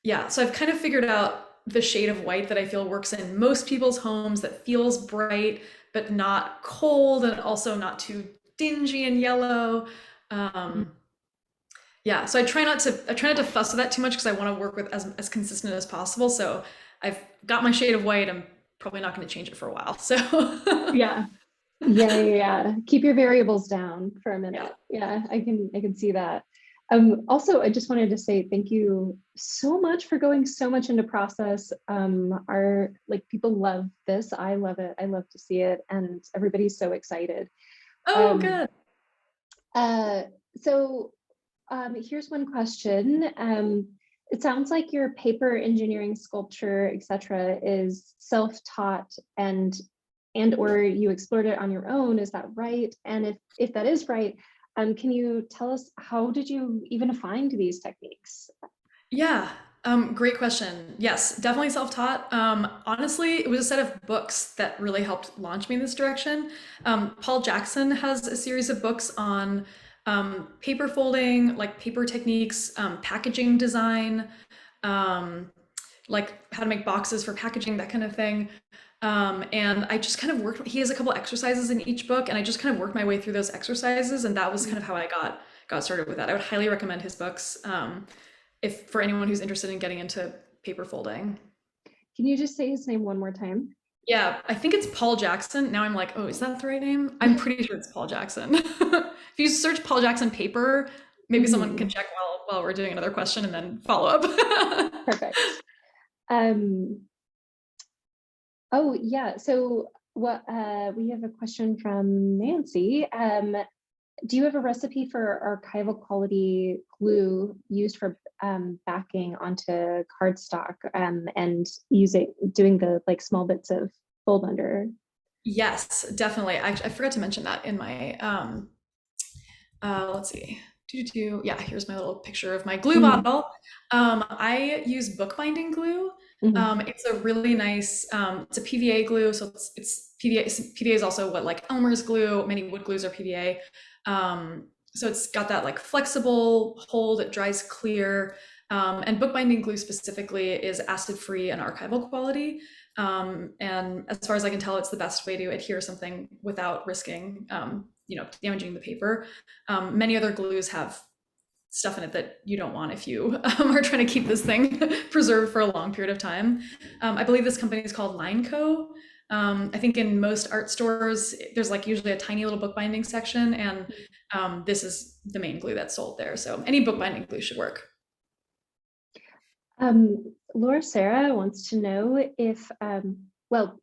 [SPEAKER 2] yeah. So I've kind of figured out the shade of white that I feel works in most people's homes, that feels bright but not cold and also not too dingy and yellow. Yeah, so I try not to fuss with that too much because I want to work with as consistent as possible. So I've got my shade of white. I'm probably not going to change it for a while. So
[SPEAKER 1] Yeah. Yeah. Keep your variables down for a minute. Yeah, I can see that. Also, I just wanted to say thank you so much for going so much into process. Our like people love this. I love it. I love to see it, and everybody's so excited.
[SPEAKER 2] Oh,
[SPEAKER 1] Um,
[SPEAKER 2] good.
[SPEAKER 1] uh, so here's one question. It sounds like your paper engineering, sculpture, etc., is self-taught and or you explored it on your own. Is that right? And if that is right, can you tell us how did you even find these techniques?
[SPEAKER 2] Yeah, great question. Yes, definitely self-taught. Honestly, it was a set of books that really helped launch me in this direction. Paul Jackson has a series of books on paper folding, like paper techniques, packaging design, um, like how to make boxes for packaging, that kind of thing. And I just kind of worked, he has a couple exercises in each book, and I just kind of worked my way through those exercises, and that was kind of how I got started with that. I would highly recommend his books. If for anyone who's interested in getting into paper folding.
[SPEAKER 1] Can you just say his name one more time?
[SPEAKER 2] Yeah, I think it's Paul Jackson. Now I'm like, oh, is that the right name? I'm pretty sure it's Paul Jackson. If you search Paul Jackson paper, maybe someone can
[SPEAKER 1] Mhm.
[SPEAKER 2] check while we're doing another question and then follow up.
[SPEAKER 1] Perfect. Um, oh yeah, so what we have a question from Nancy. Do you have a recipe for archival quality glue used for backing onto cardstock and doing the like small bits of fold under?
[SPEAKER 2] Yes, definitely. I forgot to mention that in my let's see. Yeah, here's my little picture of my glue
[SPEAKER 1] Mm,
[SPEAKER 2] bottle. I use bookbinding glue.
[SPEAKER 1] mhm,
[SPEAKER 2] It's a really nice, it's a PVA glue. So it's PVA. PVA is also what like Elmer's glue, many wood glues are PVA. So it's got that like flexible hold, it dries clear. And bookbinding glue specifically is acid free and archival quality. And as far as I can tell, it's the best way to adhere something without risking, damaging the paper. Many other glues have stuff in it that you don't want if you are trying to keep this thing preserved for a long period of time. I believe this company is called Lineco. I think in most art stores, there's like usually a tiny little bookbinding section, and this is the main glue that's sold there. So any bookbinding glue should work.
[SPEAKER 1] Laura Sarah wants to know if, well,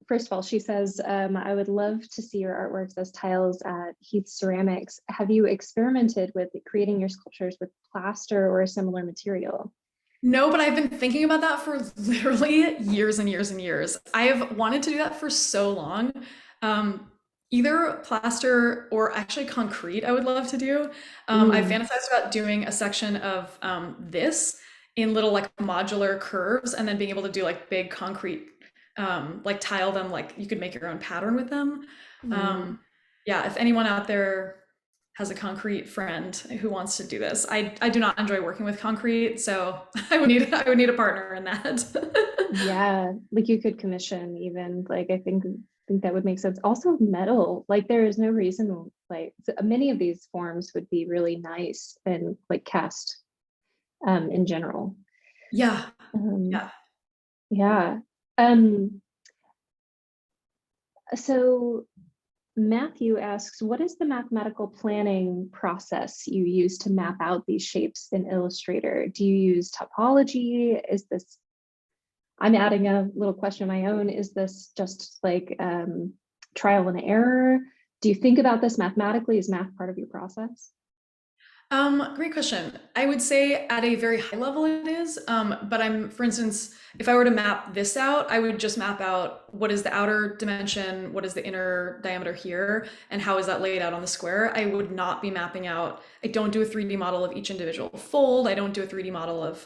[SPEAKER 1] first of all, she says, I would love to see your artworks as tiles at Heath Ceramics. Have you experimented with creating your sculptures with plaster or a similar material?
[SPEAKER 2] No, but I've been thinking about that for literally years and years and years. I have wanted to do that for so long. Um, Either plaster or actually concrete, I would love to do. I've
[SPEAKER 1] Mm,
[SPEAKER 2] fantasized about doing a section of this in little like modular curves, and then being able to do like big concrete, like tile them, like you could make your own pattern with them.
[SPEAKER 1] mm.
[SPEAKER 2] Um, yeah, if anyone out there has a concrete friend who wants to do this. I do not enjoy working with concrete, so I would need a partner in that.
[SPEAKER 1] Yeah, like you could commission even, like I think that would make sense. Also metal, like there is no reason, like many of these forms would be really nice and like cast in general.
[SPEAKER 2] Yeah,
[SPEAKER 1] Um,
[SPEAKER 2] yeah.
[SPEAKER 1] yeah. Um, so Matthew asks, what is the mathematical planning process you use to map out these shapes in Illustrator? Do you use topology? Is this, I'm adding a little question of my own, is this just like trial and error? Do you think about this mathematically? Is math part of your process?
[SPEAKER 2] Great question. I would say at a very high level it is, but for instance, if I were to map this out, I would just map out what is the outer dimension, what is the inner diameter here, and how is that laid out on the square. I would not be mapping out, I don't do a 3D model of each individual fold. I don't do a 3D model of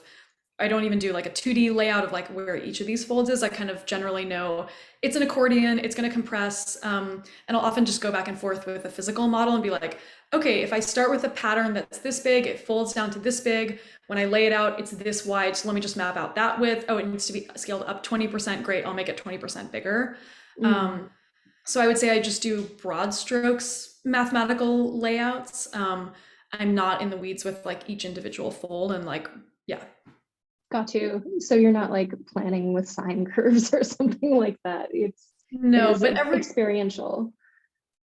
[SPEAKER 2] I don't even do like a 2D layout of like where each of these folds is. I kind of generally know it's an accordion, it's going to compress. And I'll often just go back and forth with a physical model and be like, okay, if I start with a pattern that's this big, it folds down to this big. When I lay it out, it's this wide. So let me just map out that width. Oh, it needs to be scaled up 20%. Great. I'll make it 20% bigger.
[SPEAKER 1] Mm,
[SPEAKER 2] So I would say I just do broad strokes mathematical layouts. I'm not in the weeds with like each individual fold and like, yeah,
[SPEAKER 1] got you. So you're not like planning with sine curves or something like that. It
[SPEAKER 2] no,
[SPEAKER 1] is
[SPEAKER 2] but every
[SPEAKER 1] experiential.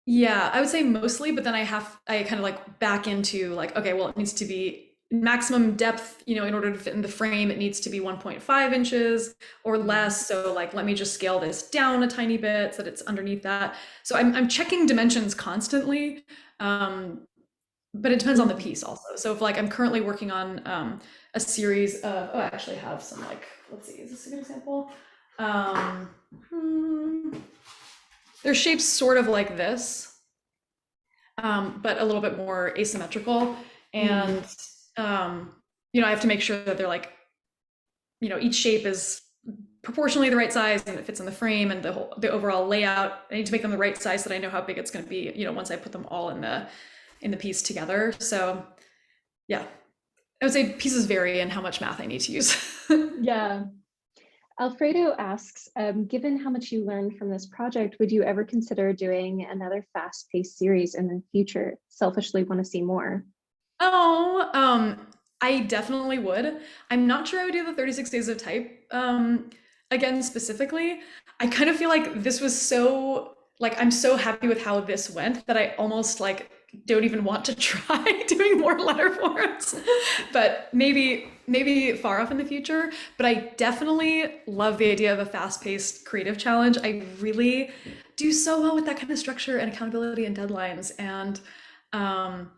[SPEAKER 2] Yeah, I would say mostly, but then I kind of like back into like, okay, well, it needs to be maximum depth, in order to fit in the frame, it needs to be 1.5 inches or
[SPEAKER 1] Mhm.
[SPEAKER 2] less. So like, let me just scale this down a tiny bit so that it's underneath that. So I'm checking dimensions constantly. Um, but it depends on the
[SPEAKER 1] Mhm.
[SPEAKER 2] piece also. So if like I'm currently working on a series of, oh, I actually have some like, let's see, is this a good example? Um, hmm, there's shapes sort of like this, but a little bit more asymmetrical.
[SPEAKER 1] Mhm.
[SPEAKER 2] And, um, I have to make sure that they're like, each shape is proportionally the right size and it fits in the frame and the overall layout. I need to make them the right size so that I know how big it's going to be, once I put them all in the piece together. So yeah, I would say pieces vary in how much math I need to use.
[SPEAKER 1] Yeah. Alfredo asks, given how much you learned from this project, would you ever consider doing another fast-paced series in the future? Selfishly want to see more.
[SPEAKER 2] Oh, I definitely would. I'm not sure I would do the 36 days of type again specifically. I kind of feel like this was so like I'm so happy with how this went that I almost like don't even want to try doing more letter forms. But maybe far off in the future. But I definitely love the idea of a fast-paced creative challenge. I really do so well with that kind of structure and accountability and deadlines. And um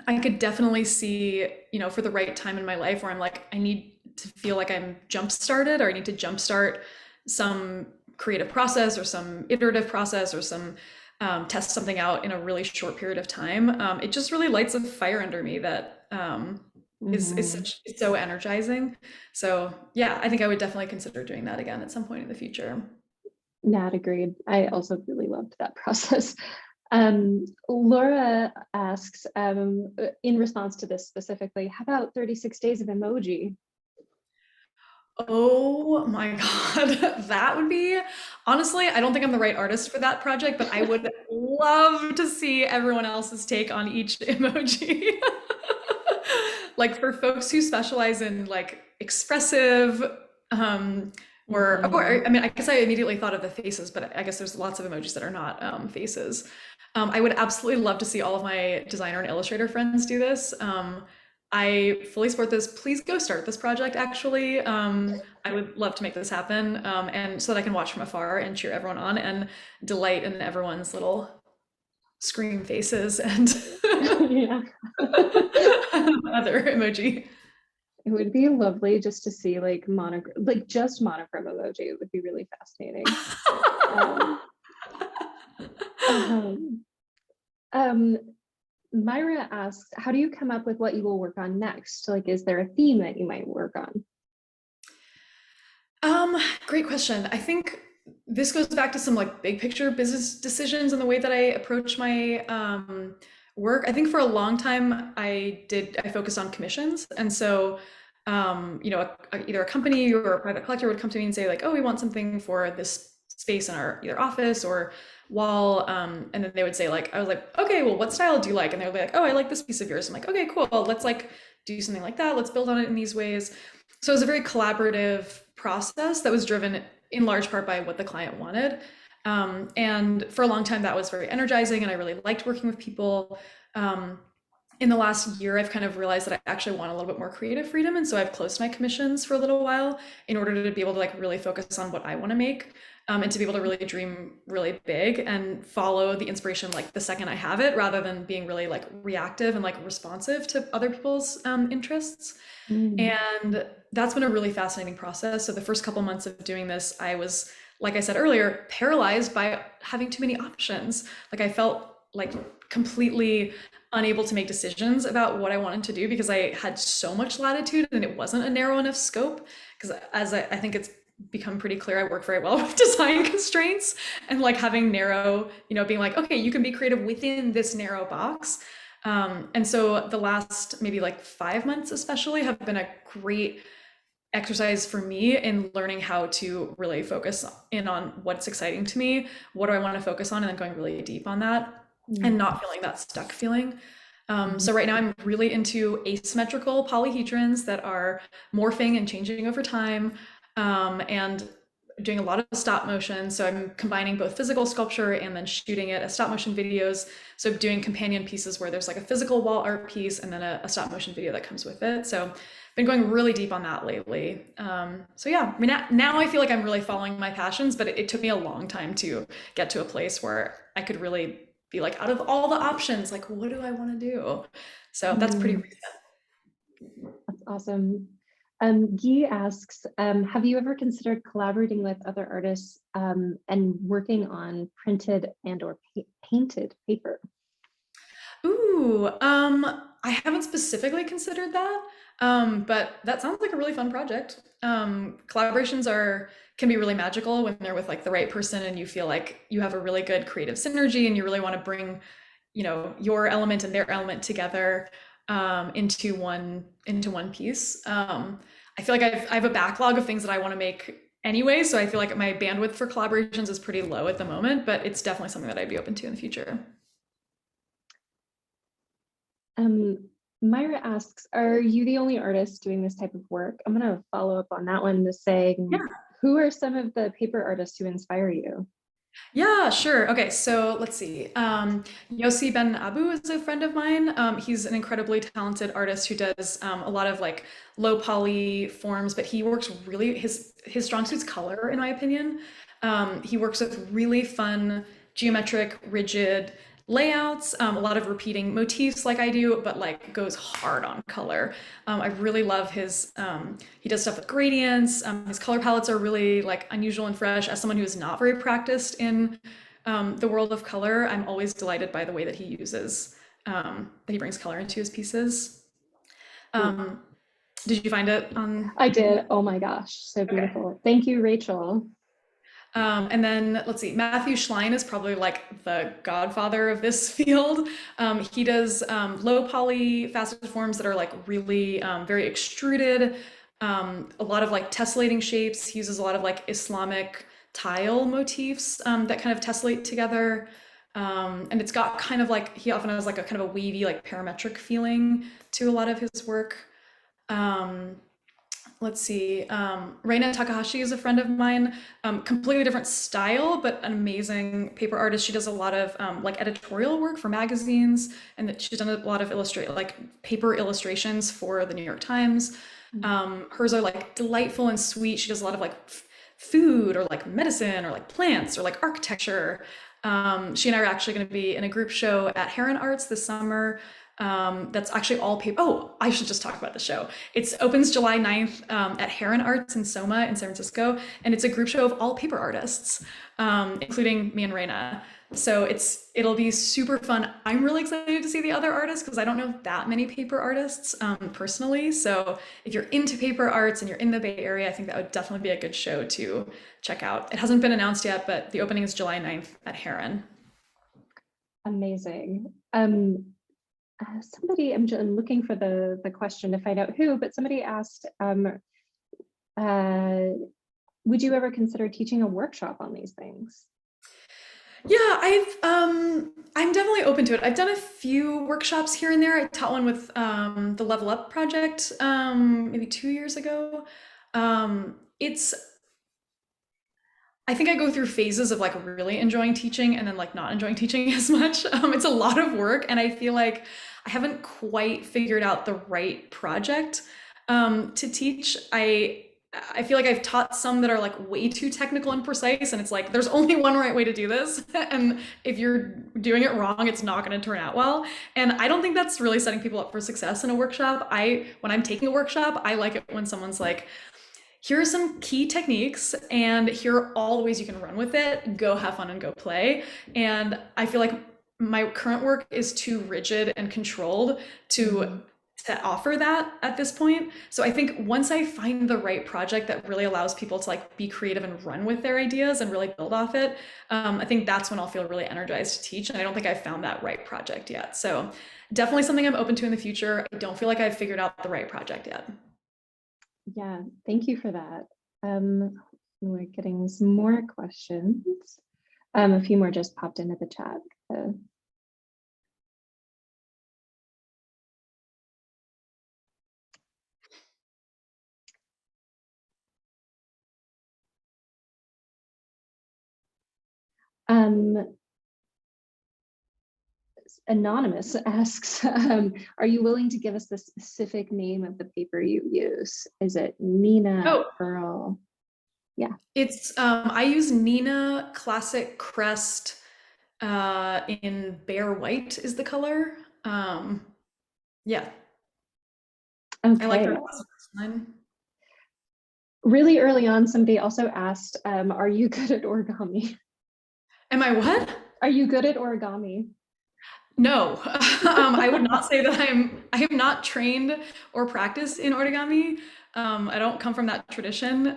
[SPEAKER 2] I could definitely see, for the right time in my life where I'm like, I need to feel like I'm jump started or I need to jumpstart some creative process or some iterative process or some test something out in a really short period of time. It just really lights a fire under me that
[SPEAKER 1] Mhm.
[SPEAKER 2] is so energizing. So yeah, I think I would definitely consider doing that again at some point in the future.
[SPEAKER 1] Not agreed. I also really loved that process. Laura asks, in response to this specifically, how about 36 days of emoji?
[SPEAKER 2] Oh my God. That would be, honestly, I don't think I'm the right artist for that project, but I would love to see everyone else's take on each emoji. Like for folks who specialize in like expressive, um, or I
[SPEAKER 1] Mhm.
[SPEAKER 2] mean, I guess I immediately thought of the faces, but I guess there's lots of emojis that are not faces. I would absolutely love to see all of my designer and illustrator friends do this. I fully support this. Please go start this project, actually. I would love to make this happen, and so that I can watch from afar and cheer everyone on and delight in everyone's little scream faces and
[SPEAKER 1] Yeah.
[SPEAKER 2] other emoji.
[SPEAKER 1] It would be lovely just to see like like just monochrome emoji. It would be really fascinating. Um, um, um, Myra asks, how do you come up with what you will work on next? Like, is there a theme that you might work on?
[SPEAKER 2] Um, Great question. I think this goes back to some like big picture business decisions and the way that I approach my work. I think for a long time I focused on commissions, and so either a company or a private collector would come to me and say like, oh, we want something for this space in our either office or wall, and then they would say like, I was like, okay, well, what style do you like? And they're like, oh, I like this piece of yours. I'm like, okay, cool. Let's like do something like that. Let's build on it in these ways. So it was a very collaborative process that was driven in large part by what the client wanted. And for a long time, that was very energizing, and I really liked working with people. Um, in the last year, I've kind of realized that I actually want a little bit more creative freedom, and so I've closed my commissions for a little while in order to be able to like really focus on what I want to make, and to be able to really dream really big and follow the inspiration like the second I have it, rather than being really like reactive and like responsive to other people's interests.
[SPEAKER 1] Mm.
[SPEAKER 2] And that's been a really fascinating process. So the first couple months of doing this, I was, like I said earlier, paralyzed by having too many options. Like I felt like completely unable to make decisions about what I wanted to do because I had so much latitude and it wasn't a narrow enough scope. Because as I think it's become pretty clear, I work very well with design constraints and like having narrow, being like, okay, you can be creative within this narrow box. And so the last maybe like 5 months, especially, have been a great exercise for me in learning how to really focus in on what's exciting to me, what do I want to focus on, and then going really deep on that and
[SPEAKER 1] Mm.
[SPEAKER 2] not feeling that stuck feeling.
[SPEAKER 1] Mm.
[SPEAKER 2] So right now I'm really into asymmetrical polyhedrons that are morphing and changing over time. And doing a lot of stop motion. So I'm combining both physical sculpture and then shooting it as stop motion videos. So doing companion pieces where there's like a physical wall art piece and then a stop motion video that comes with it. So I've been going really deep on that lately. So yeah, I mean, now I feel like I'm really following my passions, but it took me a long time to get to a place where I could really be like, out of all the options, like, what do I want to do? So that's pretty
[SPEAKER 1] Mm, that's awesome. Guy asks, have you ever considered collaborating with other artists and working on printed and or painted paper?
[SPEAKER 2] Ooh, I haven't specifically considered that, but that sounds like a really fun project. Collaborations can be really magical when they're with like the right person and you feel like you have a really good creative synergy and you really want to bring, your element and their element together into one piece. I feel like I have a backlog of things that I want to make anyway, so I feel like my bandwidth for collaborations is pretty low at the moment, but it's definitely something that I'd be open to in the future.
[SPEAKER 1] Um, Myra asks, are you the only artist doing this type of work? I'm going to follow up on that one to say, who are some of the paper artists who inspire you?
[SPEAKER 2] Yeah, sure. Okay, so let's see. Yossi Ben Abu is a friend of mine. He's an incredibly talented artist who does a lot of like low poly forms, but he works really his strong suit's color, in my opinion. He works with really fun, geometric, rigid layouts, a lot of repeating motifs like I do, but like goes hard on color. I really love he does stuff with gradients. His color palettes are really like unusual and fresh. As someone who is not very practiced in the world of color, I'm always delighted by the way that that he brings color into his pieces. Um, did you find it on?
[SPEAKER 1] I did. Oh my gosh, so
[SPEAKER 2] Okay.
[SPEAKER 1] beautiful. Thank you, Rachel.
[SPEAKER 2] And then let's see, Matthew Schlein is probably like the godfather of this field. He does low poly faceted forms that are like really very extruded, a lot of like tessellating shapes. He uses a lot of like Islamic tile motifs that kind of tessellate together. And it's got kind of like, he often has like a kind of a wavy, like parametric feeling to a lot of his work. Um, let's see. Reina Takahashi is a friend of mine. Completely different style, but an amazing paper artist. She does a lot of like editorial work for magazines, and that she's done a lot of illustrate like paper illustrations for the New York Times. Hers are like delightful and sweet. She does a lot of like food or like medicine or like plants or like architecture. She and I are actually going to be in a group show at Heron Arts this summer. That's actually all paper. Oh, I should just talk about the show. It opens July 9th at Heron Arts in Soma in San Francisco, and it's a group show of all paper artists, including me and Reina. So it'll be super fun. I'm really excited to see the other artists because I don't know that many paper artists personally. So if you're into paper arts and you're in the Bay Area, I think that would definitely be a good show to check out. It hasn't been announced yet, but the opening is July 9th at Heron.
[SPEAKER 1] Amazing. Somebody, I'm looking for the question to find out who, but somebody asked, uh, would you ever consider teaching a workshop on these things?
[SPEAKER 2] Yeah, I'm definitely open to it. I've done a few workshops here and there. I taught one with the Level Up project maybe 2 years ago. It's I think I go through phases of like really enjoying teaching and then like not enjoying teaching as much. It's a lot of work, and I feel like I haven't quite figured out the right project to teach. I feel like I've taught some that are like way too technical and precise, and it's like there's only one right way to do this, and if you're doing it wrong, it's not going to turn out well. And I don't think that's really setting people up for success in a workshop. When I'm taking a workshop, I like it when someone's like, here are some key techniques and here are all the ways you can run with it. Go have fun and go play. And I feel like my current work is too rigid and controlled to to offer that at this point. So I think once I find the right project that really allows people to like be creative and run with their ideas and really build off it, I think that's when I'll feel really energized to teach. And I don't think I've found that right project yet. So definitely something I'm open to in the future. I don't feel like I've figured out the right project yet.
[SPEAKER 1] Yeah, thank you for that. We're getting some more questions. A few more just popped into the chat. Uh, Um, Anonymous asks, are you willing to give us the specific name of the paper you use? Is it Nina,
[SPEAKER 2] Oh,
[SPEAKER 1] Pearl? Yeah.
[SPEAKER 2] it's I use Nina Classic Crest in Bare White is the color. Um, yeah, I like
[SPEAKER 1] Okay.
[SPEAKER 2] their Classic Crest line.
[SPEAKER 1] Really early on, somebody also asked, are you good at origami?
[SPEAKER 2] Am I what?
[SPEAKER 1] Are you good at origami?
[SPEAKER 2] No, I would not say that I am not trained or practiced in origami. I don't come from that tradition.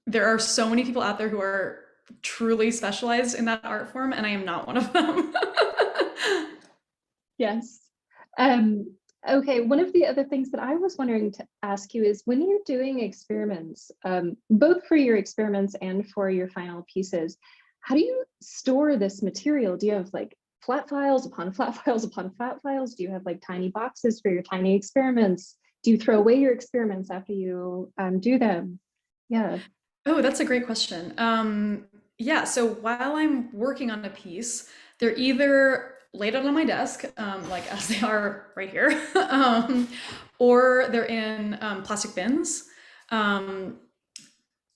[SPEAKER 2] There are so many people out there who are truly specialized in that art form, and I am not one of them.
[SPEAKER 1] Yes. Um, okay, one of the other things that I was wondering to ask you is when you're doing experiments, both for your experiments and for your final pieces, how do you store this material? Do you have like flat files upon flat files upon flat files? Do you have like tiny boxes for your tiny experiments? Do you throw away your experiments after you do them? Yeah.
[SPEAKER 2] Oh, that's a great question. Yeah, so while I'm working on a piece, they're either laid out on my desk, like as they are right here, or they're in plastic bins. Um,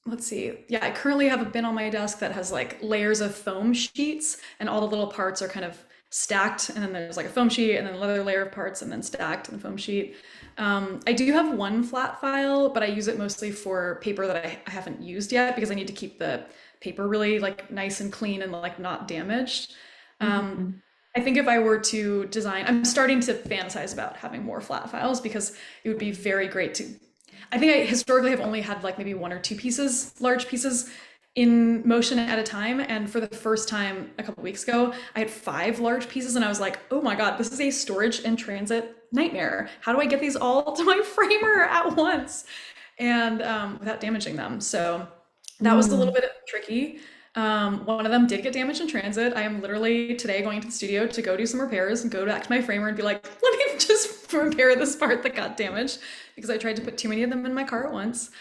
[SPEAKER 2] let's see. Yeah, I currently have a bin on my desk that has like layers of foam sheets, and all the little parts are kind of stacked. And then there's like a foam sheet, and then another layer of parts, and then stacked in the foam sheet. I do have one flat file, but I use it mostly for paper that I haven't used yet because I need to keep the paper really like nice and clean and like not damaged. Um,
[SPEAKER 1] Mhm.
[SPEAKER 2] I think if I were to design, I'm starting to fantasize about having more flat files because it would be very great to. I think I historically have only had like maybe one or two pieces, large pieces in motion at a time. And for the first time a couple weeks ago, I had five large pieces and I was like, oh my God, this is a storage and transit nightmare. How do I get these all to my framer at once and without damaging them? So that was a little
[SPEAKER 1] Mm.
[SPEAKER 2] bit tricky. One of them did get damaged in transit. I am literally today going to the studio to go do some repairs and go back to my framer and be like, let me just repair this part that got damaged because I tried to put too many of them in my car at once.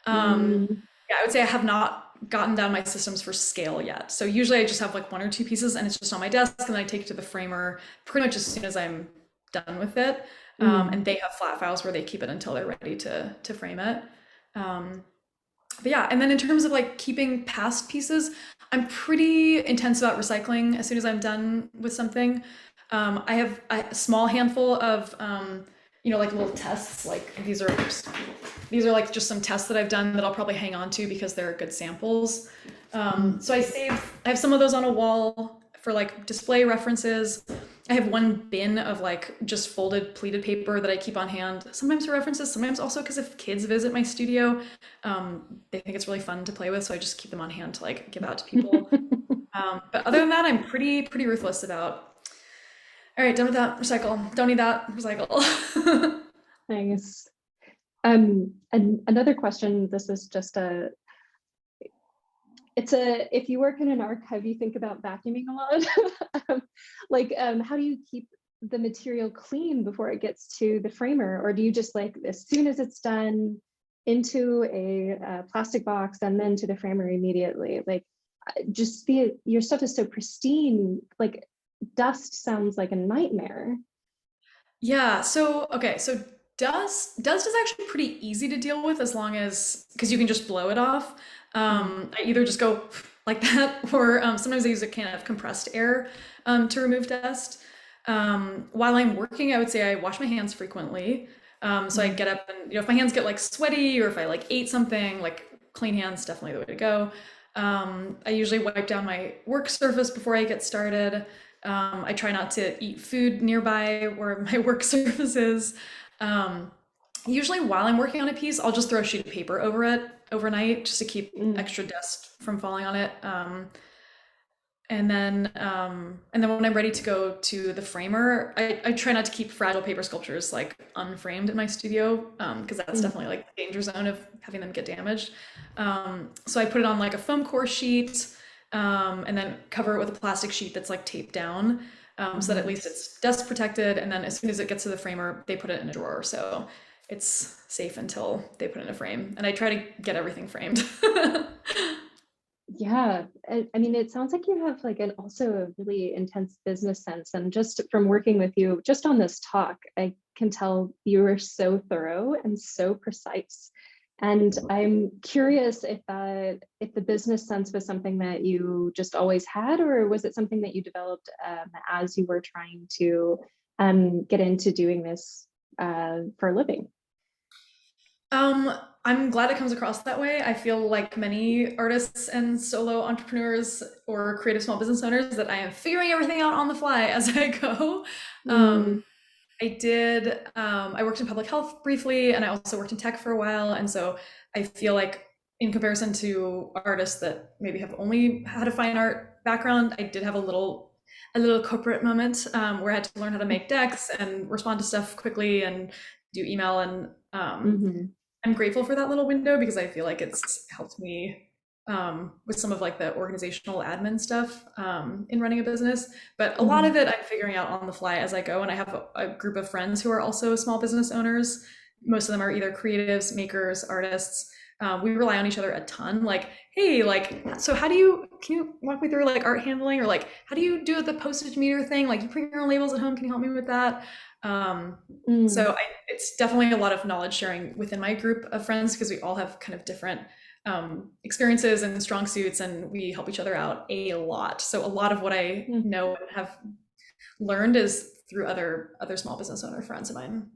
[SPEAKER 1] Mm.
[SPEAKER 2] Yeah, I would say I have not gotten down my systems for scale yet. So usually I just have like one or two pieces and it's just on my desk and then I take it to the framer pretty much as soon as I'm done with it.
[SPEAKER 1] Mm.
[SPEAKER 2] And they have flat files where they keep it until they're ready to frame it. Um, but yeah, and then in terms of like keeping past pieces, I'm pretty intense about recycling as soon as I'm done with something. I have a small handful of, like little tests. Like these are like just some tests that I've done that I'll probably hang on to because they're good samples.
[SPEAKER 1] Mm.
[SPEAKER 2] So I have some of those on a wall for like display references. I have one bin of like just folded pleated paper that I keep on hand, sometimes for references, sometimes also because if kids visit my studio, they think it's really fun to play with, so I just keep them on hand to like give out to people. But other than that, I'm pretty ruthless about. All right, done with that. Recycle. Don't need that. Recycle.
[SPEAKER 1] Nice. And another question, this is just if you work in an archive, you think about vacuuming a lot. How do you keep the material clean before it gets to the framer? Or do you just like, as soon as it's done, into a plastic box and then to the framer immediately? Your stuff is so pristine, like dust sounds like a nightmare.
[SPEAKER 2] Yeah, so okay, so dust is actually pretty easy to deal with as long as because you can just blow it off.
[SPEAKER 1] Mm.
[SPEAKER 2] I either just go like that, or sometimes I use a can of compressed air to remove dust. While I'm working, I would say I wash my hands frequently. So I
[SPEAKER 1] Mm.
[SPEAKER 2] get up and if my hands get like sweaty or if I like ate something, like clean hands definitely the way to go. I usually wipe down my work surface before I get started. I try not to eat food nearby where my work surface is. Um, Usually, while I'm working on a piece, I'll just throw a sheet of paper over it overnight just to keep
[SPEAKER 1] Mm.
[SPEAKER 2] extra dust from falling on it. And then when I'm ready to go to the framer, I try not to keep fragile paper sculptures like unframed in my studio because that's
[SPEAKER 1] Mm.
[SPEAKER 2] definitely like the danger zone of having them get damaged. So I put it on like a foam core sheet and then cover it with a plastic sheet that's like taped down so that at
[SPEAKER 1] Mm.
[SPEAKER 2] least it's dust protected. And then as soon as it gets to the framer, they put it in a drawer. So it's safe until they put it in a frame. And I try to get everything framed.
[SPEAKER 1] Yeah, I mean, it sounds like you have like an also a really intense business sense. And just from working with you, just on this talk, I can tell you are so thorough and so precise. And I'm curious if the business sense was something that you just always had, or was it something that you developed as you were trying to get into doing this for a living?
[SPEAKER 2] Um, I'm glad it comes across that way. I feel like many artists and solo entrepreneurs or creative small business owners that I am figuring everything out on the fly as I go. Um,
[SPEAKER 1] Mm,
[SPEAKER 2] I worked in public health briefly, and I also worked in tech for a while. And so I feel like, in comparison to artists that maybe have only had a fine art background, I did have a little corporate moment where I had to learn how to make decks and respond to stuff quickly and do email. And
[SPEAKER 1] mhm,
[SPEAKER 2] I'm grateful for that little window because I feel like it's helped me with some of like the organizational admin stuff in running a business. But a lot of
[SPEAKER 1] mhm,
[SPEAKER 2] it I'm figuring out on the fly as I go. And I have a group of friends who are also small business owners. Most of them are either creatives, makers, artists. We rely on each other a ton. Like, hey, like, so can you walk me through like art handling, or like, how do you do the postage meter thing? Like, you print your own labels at home. Can you help me with that? Um,
[SPEAKER 1] mm,
[SPEAKER 2] it's definitely a lot of knowledge sharing within my group of friends because we all have kind of different experiences and strong suits, and we help each other out a lot. So a lot of what I
[SPEAKER 1] mm.
[SPEAKER 2] know and have learned is through other small business owner friends of mine.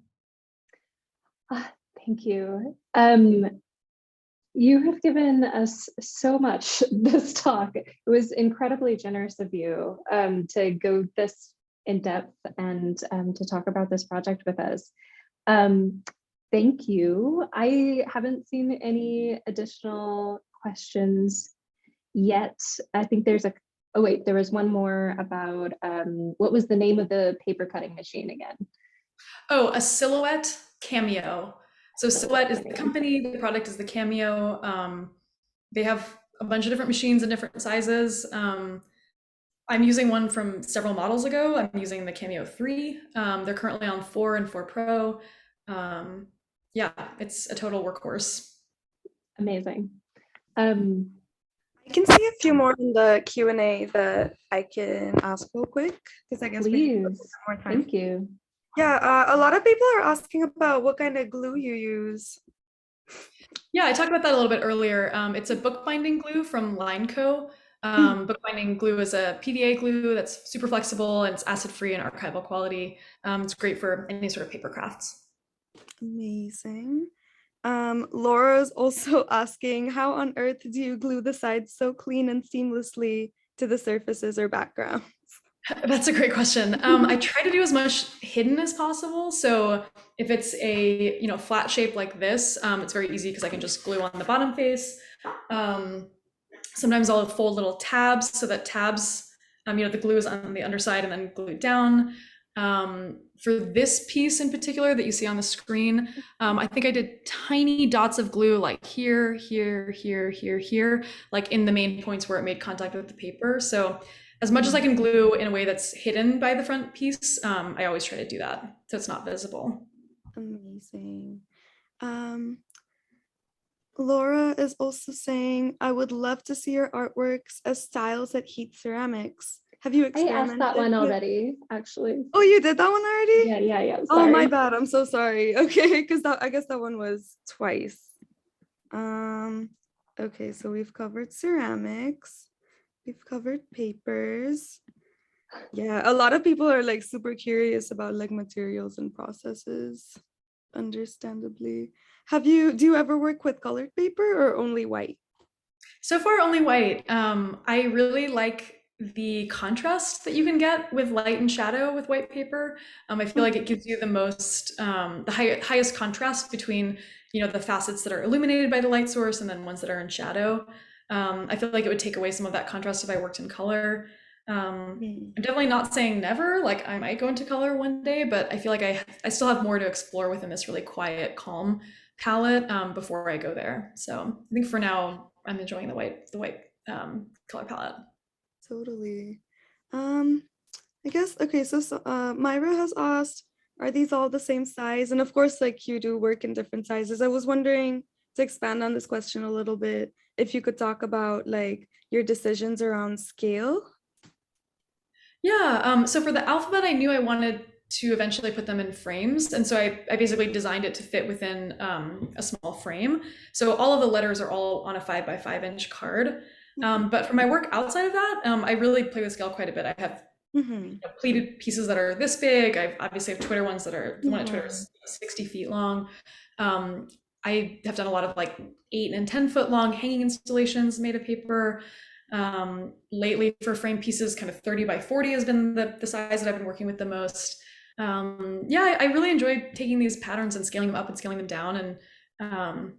[SPEAKER 1] Ah, thank you. You have given us so much this talk. It was incredibly generous of you to go this in depth and to talk about this project with us. Um, thank you. I haven't seen any additional questions yet. I think there's a, oh wait, there was one more about what was the name of the paper cutting machine again?
[SPEAKER 2] Oh, a silhouette cameo. So
[SPEAKER 1] Silhouette
[SPEAKER 2] silhouette is the
[SPEAKER 1] cameo.
[SPEAKER 2] company, the product is the cameo. They have a bunch of different machines in different sizes. I'm using one from several models ago. I'm using the Cameo 3. They're currently on 4 and 4 Pro. Um, yeah, it's a total workhorse.
[SPEAKER 1] Amazing. Um,
[SPEAKER 3] I can see a few more in the Q&A that I can ask real quick because I guess we have
[SPEAKER 1] please.
[SPEAKER 3] more time.
[SPEAKER 1] Thank you.
[SPEAKER 3] Yeah, a lot of people are asking about what kind of glue you use.
[SPEAKER 2] Yeah, I talked about that a little bit earlier. It's a bookbinding glue from Line Co. Bookbinding glue is a PVA glue that's super flexible and it's acid-free and archival quality. It's great for any sort of paper crafts.
[SPEAKER 3] Amazing. Laura's also asking, how on earth do you glue the sides so clean and seamlessly to the surfaces or backgrounds?
[SPEAKER 2] That's a great question. I try to do as much hidden as possible. So if it's a flat shape like this, it's very easy because I can just glue on the bottom face. Sometimes I'll fold little tabs so that the glue is on the underside and then glued down. For this piece in particular that you see on the screen, I think I did tiny dots of glue like here, here, here, here, here, like in the main points where it made contact with the paper. So as much as I can glue in a way that's hidden by the front piece, I always try to do that so it's not visible.
[SPEAKER 3] Amazing. Laura is also saying, I would love to see your artworks as styles that heat ceramics. Have you
[SPEAKER 1] I asked that one
[SPEAKER 3] experimented?
[SPEAKER 1] already, actually.
[SPEAKER 3] Oh, you did that one already?
[SPEAKER 1] Yeah.
[SPEAKER 3] Oh, my
[SPEAKER 1] Sorry.
[SPEAKER 3] bad. I'm so sorry. Okay, because I guess that one was twice. Okay, so we've covered ceramics. We've covered papers. Yeah, a lot of people are like super curious about like materials and processes, understandably. Do you ever work with colored paper or only white?
[SPEAKER 2] So far, only white. I really like the contrast that you can get with light and shadow with white paper. I feel like it gives you the highest contrast between, the facets that are illuminated by the light source and then ones that are in shadow. I feel like it would take away some of that contrast if I worked in color.
[SPEAKER 3] Hmm.
[SPEAKER 2] I'm definitely not saying never, like I might go into color one day, but I feel like I still have more to explore within this really quiet, calm palette before I go there. So I think for now, I'm enjoying the white color palette.
[SPEAKER 3] Totally. Um, I guess, okay, so Myra has asked, are these all the same size? And of course, like you do work in different sizes. I was wondering to expand on this question a little bit, if you could talk about like your decisions around scale.
[SPEAKER 2] Yeah, so for the alphabet, I knew I wanted to eventually put them in frames. And so I basically designed it to fit within a small frame. So all of the letters are all on a 5x5 inch card. But for my work outside of that, I really play with scale quite a bit. I have pleated pieces that are this big. I obviously have Twitter ones that are, the one at Twitter is 60 feet long. I have done a lot of like 8 and 10 foot long hanging installations made of paper. Lately for frame pieces, kind of 30x40 has been the size that I've been working with the most. Yeah, I really enjoy taking these patterns and scaling them up and scaling them down. And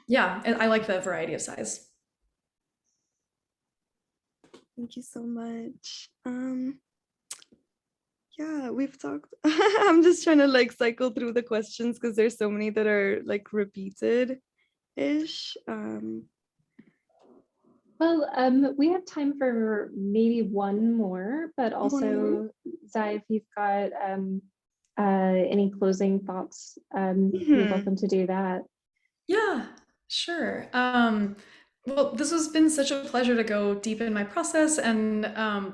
[SPEAKER 2] yeah, I like the variety of size.
[SPEAKER 3] Thank you so much. Yeah, we've talked. I'm just trying to like cycle through the questions because there's so many that are like repeated-ish.
[SPEAKER 1] Well, we have time for maybe one more, but also, Zai, if you've got any closing thoughts, you're welcome to do that.
[SPEAKER 2] Yeah, sure. Well, this has been such a pleasure to go deep in my process, and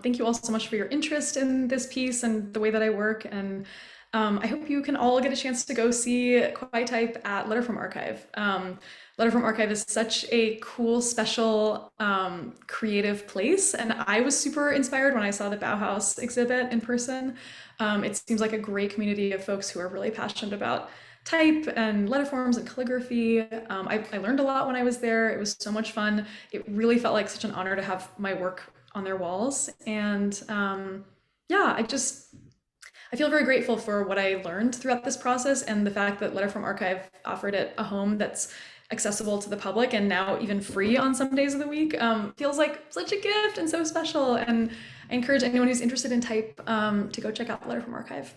[SPEAKER 2] thank you all so much for your interest in this piece and the way that I work. And I hope you can all get a chance to go see Kwai Type at Letterform Archive. Letterform Archive is such a cool, special, creative place, and I was super inspired when I saw the Bauhaus exhibit in person. It seems like a great community of folks who are really passionate about type and letterforms and calligraphy. I learned a lot when I was there. It was so much fun. It really felt like such an honor to have my work on their walls. And yeah, I feel very grateful for what I learned throughout this process and the fact that Letterform Archive offered it a home that's accessible to the public and now even free on some days of the week. Feels like such a gift and so special. And I encourage anyone who's interested in type to go check out Letterform Archive.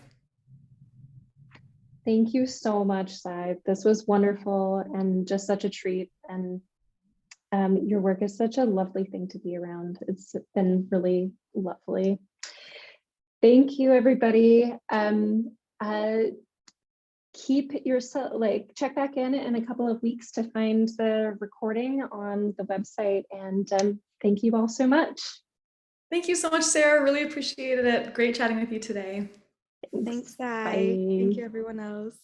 [SPEAKER 1] Thank you so much, Zai. This was wonderful and just such a treat. And your work is such a lovely thing to be around. It's been really lovely. Thank you, everybody. Keep yourself, like, check back in a couple of weeks to find the recording on the website. And thank you all so much.
[SPEAKER 2] Thank you so much, Sarah. Really appreciated it. Great chatting with you today.
[SPEAKER 3] Thanks, Sai.
[SPEAKER 1] Bye.
[SPEAKER 3] Thank you, everyone else.